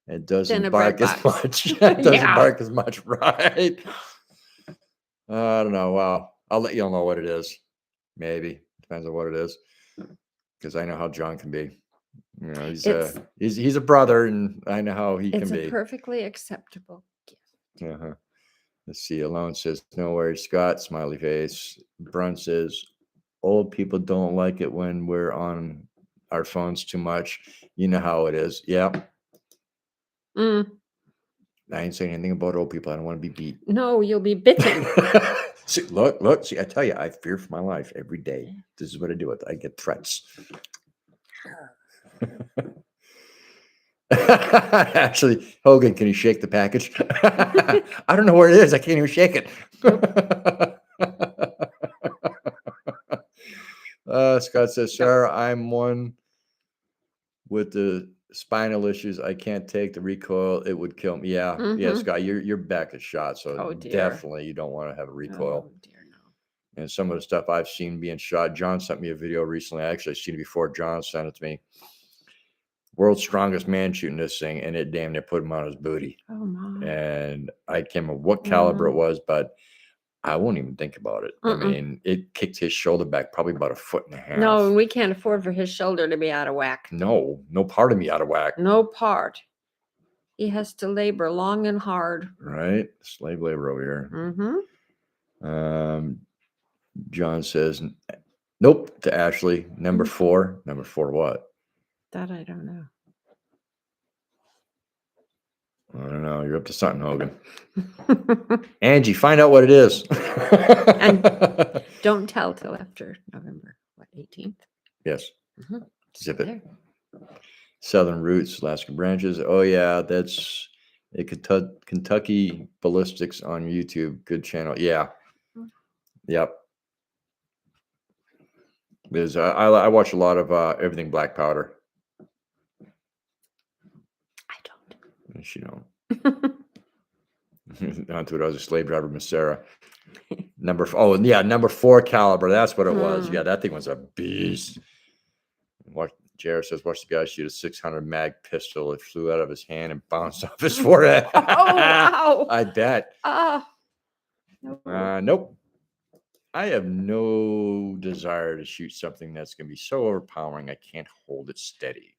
It doesn't bark as much. It doesn't bark as much, right? I don't know. Well, I'll let you all know what it is. Maybe. Depends on what it is. Because I know how John can be. You know, he's a brother, and I know how he can be. It's a perfectly acceptable gift. Let's see. Alone says, no worries, Scott. Smiley face. Brun says, old people don't like it when we're on our phones too much. You know how it is. Yeah. I ain't saying anything about old people. I don't want to be beat. No, you'll be bitten. See, look. See, I tell you, I fear for my life every day. This is what I do with. I get threats. Actually, Hogan, can you shake the package? I don't know where it is. I can't even shake it. Scott says, Sarah, I'm one with the spinal issues, I can't take the recoil. It would kill me. Yeah, yeah, Scott, your back is shot, so definitely you don't want to have a recoil. Oh dear, no. And some of the stuff I've seen being shot. John sent me a video recently. I actually seen it before John sent it to me. World's strongest man shooting this thing, and it damn near put him on his booty. Oh my. And I can't remember what caliber it was, but I won't even think about it. I mean, it kicked his shoulder back probably about 1.5 feet. No, and we can't afford for his shoulder to be out of whack. No part of me out of whack. No part. He has to labor long and hard. Right? Slave labor over here. John says, nope, to Ashley. Number 4. Number 4 what? That I don't know. I don't know. You're up to something, Hogan. Angie, find out what it is. And don't tell till after November, 18th? Yes. Zip it. Southern Roots, Alaska Branches. Oh, yeah. That's a Kentucky Ballistics on YouTube. Good channel. Yeah. Yep. Because I watch a lot of everything black powder. I don't. Yes, you don't. Onto it, I was a slave driver, Miss Sarah. Number 4 caliber. That's what it was. Yeah, that thing was a beast. Jared says, watch the guy shoot a 600 mag pistol. It flew out of his hand and bounced off his forehead. Oh, wow. I bet. No. Nope. I have no desire to shoot something that's going to be so overpowering I can't hold it steady.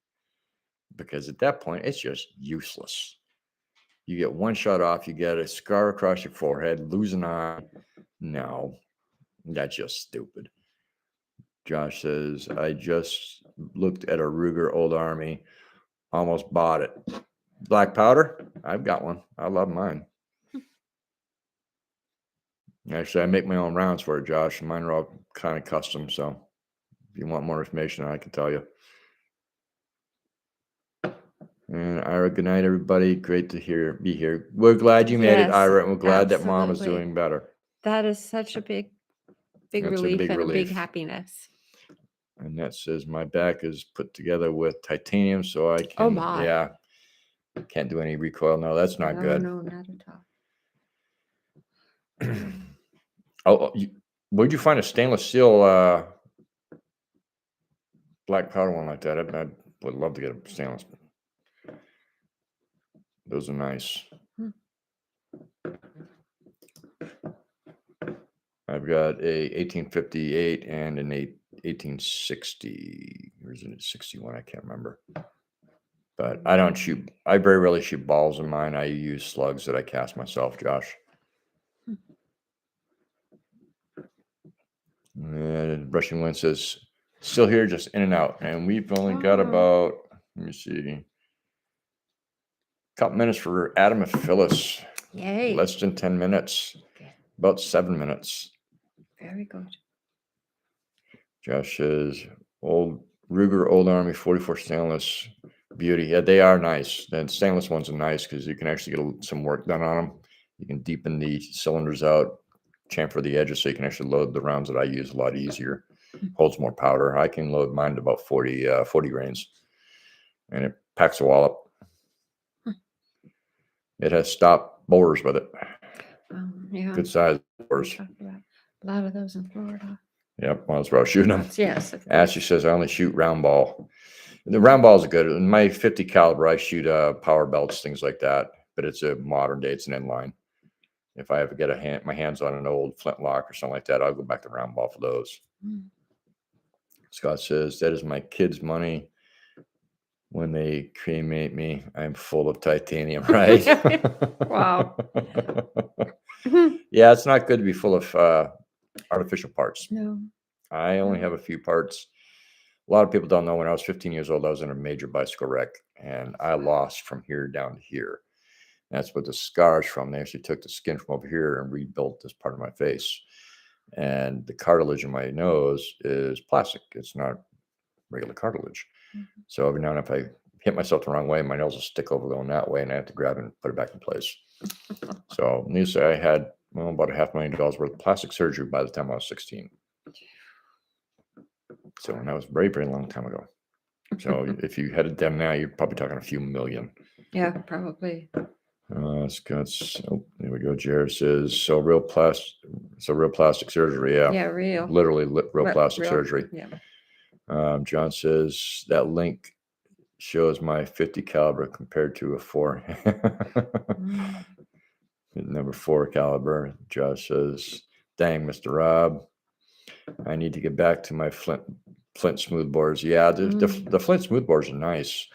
Because at that point, it's just useless. You get one shot off, you get a scar across your forehead, lose an eye. No, that's just stupid. Josh says, I just looked at a Ruger Old Army, almost bought it. Black powder? I've got one. I love mine. Actually, I make my own rounds for it, Josh, and mine are all kind of custom. So if you want more information, I can tell you. And Ira, good night, everybody. Great to be here. We're glad you made it, Ira, and we're glad that Mom is doing better. That is such a big relief and a big happiness. And that says my back is put together with titanium, so I can. Oh my! Yeah, can't do any recoil. No, that's not good. No, not at Oh, all. where'd you find a stainless steel black powder one like that? I would love to get a stainless. Those are nice. I've got a 1858 and an 1860. Or is it a 61? I can't remember. But I don't shoot. I very rarely shoot balls in mine. I use slugs that I cast myself, Josh. And Brushing Wind says, still here, just in and out. And we've only got about, let me see, couple minutes for Adam and Phyllis. Yay. Less than 10 minutes. Okay. About 7 minutes. Very good. Josh says, Ruger Old Army 44 stainless beauty. Yeah, they are nice. And stainless ones are nice because you can actually get some work done on them. You can deepen the cylinders out, chamfer the edges so you can actually load the rounds that I use a lot easier. Holds more powder. I can load mine to about 40 grains. And it packs a wallop. It has stop bores with it. Yeah. Good size bores. A lot of those in Florida. Yep, well, that's where I was shooting them. Yes. Ashley says I only shoot round ball. The round balls are good. In my 50 caliber, I shoot power belts, things like that. But it's a modern day. It's an inline. If I ever get my hands on an old flintlock or something like that, I'll go back to round ball for those. Scott says that is my kids' money. When they cremate me, I'm full of titanium, right? Wow. Yeah, it's not good to be full of artificial parts. No. I only have a few parts. A lot of people don't know when I was 15 years old, I was in a major bicycle wreck, and I lost from here down to here. That's what the scars from. They actually took the skin from over here and rebuilt this part of my face. And the cartilage in my nose is plastic. It's not regular cartilage. So every now and then if I hit myself the wrong way, my nose will stick over going that way, and I have to grab it and put it back in place. So needless to say, I had about $500,000 worth of plastic surgery by the time I was 16. So that was a very, very long time ago. So if you headed them now, you're probably talking a few million. Yeah, probably. Scott's, oh, there we go. Jared says, so real plastic surgery. Yeah. Yeah, real. Literally real plastic surgery. Yeah. John says that link shows my 50 caliber compared to a 4. Number 4 caliber. Josh says, dang, Mr. Rob, I need to get back to my Flint smoothbores. Yeah, the Flint smoothbores are nice.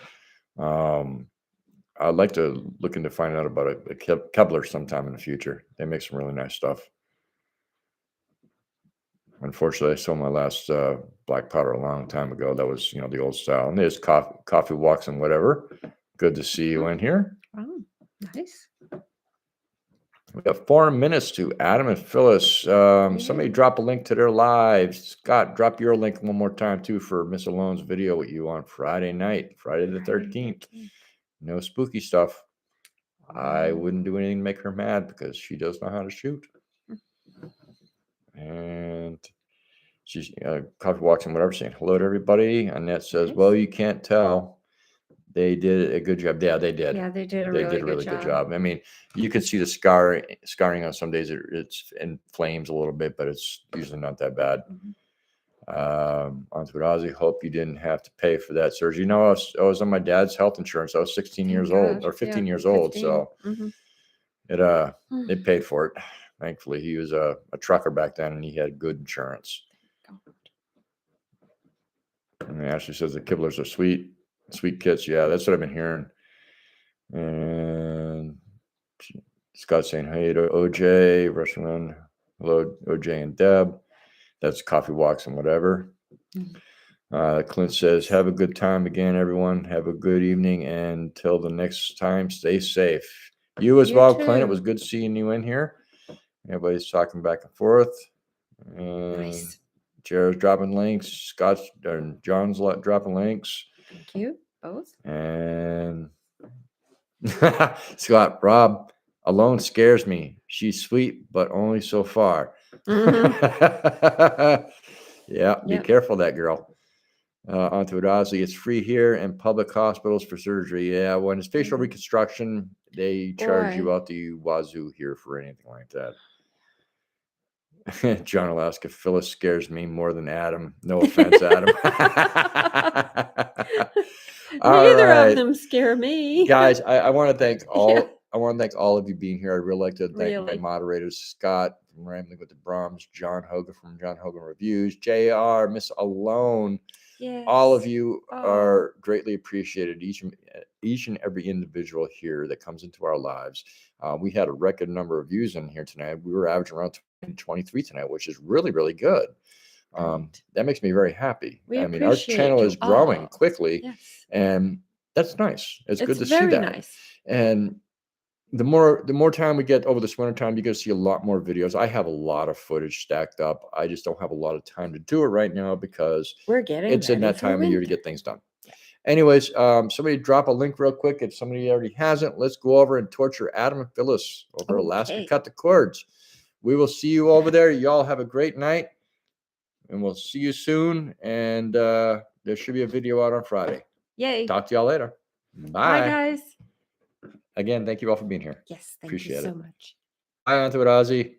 I'd like to look into finding out about a Kevlar sometime in the future. They make some really nice stuff. Unfortunately, I sold my last black powder a long time ago. That was, the old style. And there's coffee walks and whatever. Good to see you in here. Oh, nice. We got 4 minutes to Adam and Phyllis. Somebody drop a link to their live. Scott, drop your link one more time too for Miss Alone's video with you on Friday night, Friday the 13th. No spooky stuff. I wouldn't do anything to make her mad because she does know how to shoot. And she's coffee walks and whatever, saying hello to everybody. Annette says, well, you can't tell. They did a good job. Yeah, they did. Yeah, they did a really good job. I mean, you can see the scarring on some days. It's in flames a little bit, but it's usually not that bad. Onto it, Ozzy. Hope you didn't have to pay for that surgery. I was on my dad's health insurance. I was 16 years old or 15 years old. So it paid for it. Thankfully, he was a trucker back then, and he had good insurance. And Ashley says the kibblers are sweet kits. Yeah, that's what I've been hearing. And Scott's saying, hey to OJ, Russian, hello, OJ and Deb. That's coffee walks and whatever. Clint says, have a good time again, everyone. Have a good evening. And until the next time, stay safe. You as well, Clint. It was good seeing you in here. Everybody's talking back and forth. Nice. Jared's dropping links. Scott's and John's dropping links. Thank you both. And Scott, Rob alone scares me. She's sweet, but only so far. Yeah, be careful, that girl. Onto it, Ozzy. It's free here and public hospitals for surgery. Yeah, when it's facial reconstruction, they charge you out the wazoo here for anything like that. John Alaska, Phyllis scares me more than Adam. No offense, Adam. Neither of them scare me. Guys, I want to thank all I want to thank all of you being here. I'd really like to thank my moderators, Scott from Rambling with the Brahms, John Hogan from John Hogan Reviews, JR, Miss Alone. Yes. All of you are greatly appreciated. Each and every individual here that comes into our lives. We had a record number of views in here tonight. We were averaging around 23 tonight, which is really, really good. That makes me very happy. Our channel is growing quickly, and that's nice. It's good to see that. Nice. And the more time we get over this winter time, you're going to see a lot more videos. I have a lot of footage stacked up. I just don't have a lot of time to do it right now because it's in that time of year to get things done. Anyways, somebody drop a link real quick. If somebody already hasn't, let's go over and torture Adam and Phyllis over Alaska Cut the Cords. We will see you over there. Y'all have a great night, and we'll see you soon. And there should be a video out on Friday. Yay. Talk to y'all later. Bye. Bye, guys. Again, thank you all for being here. Yes, thank you so much. Bye, Onto it, Ozzy.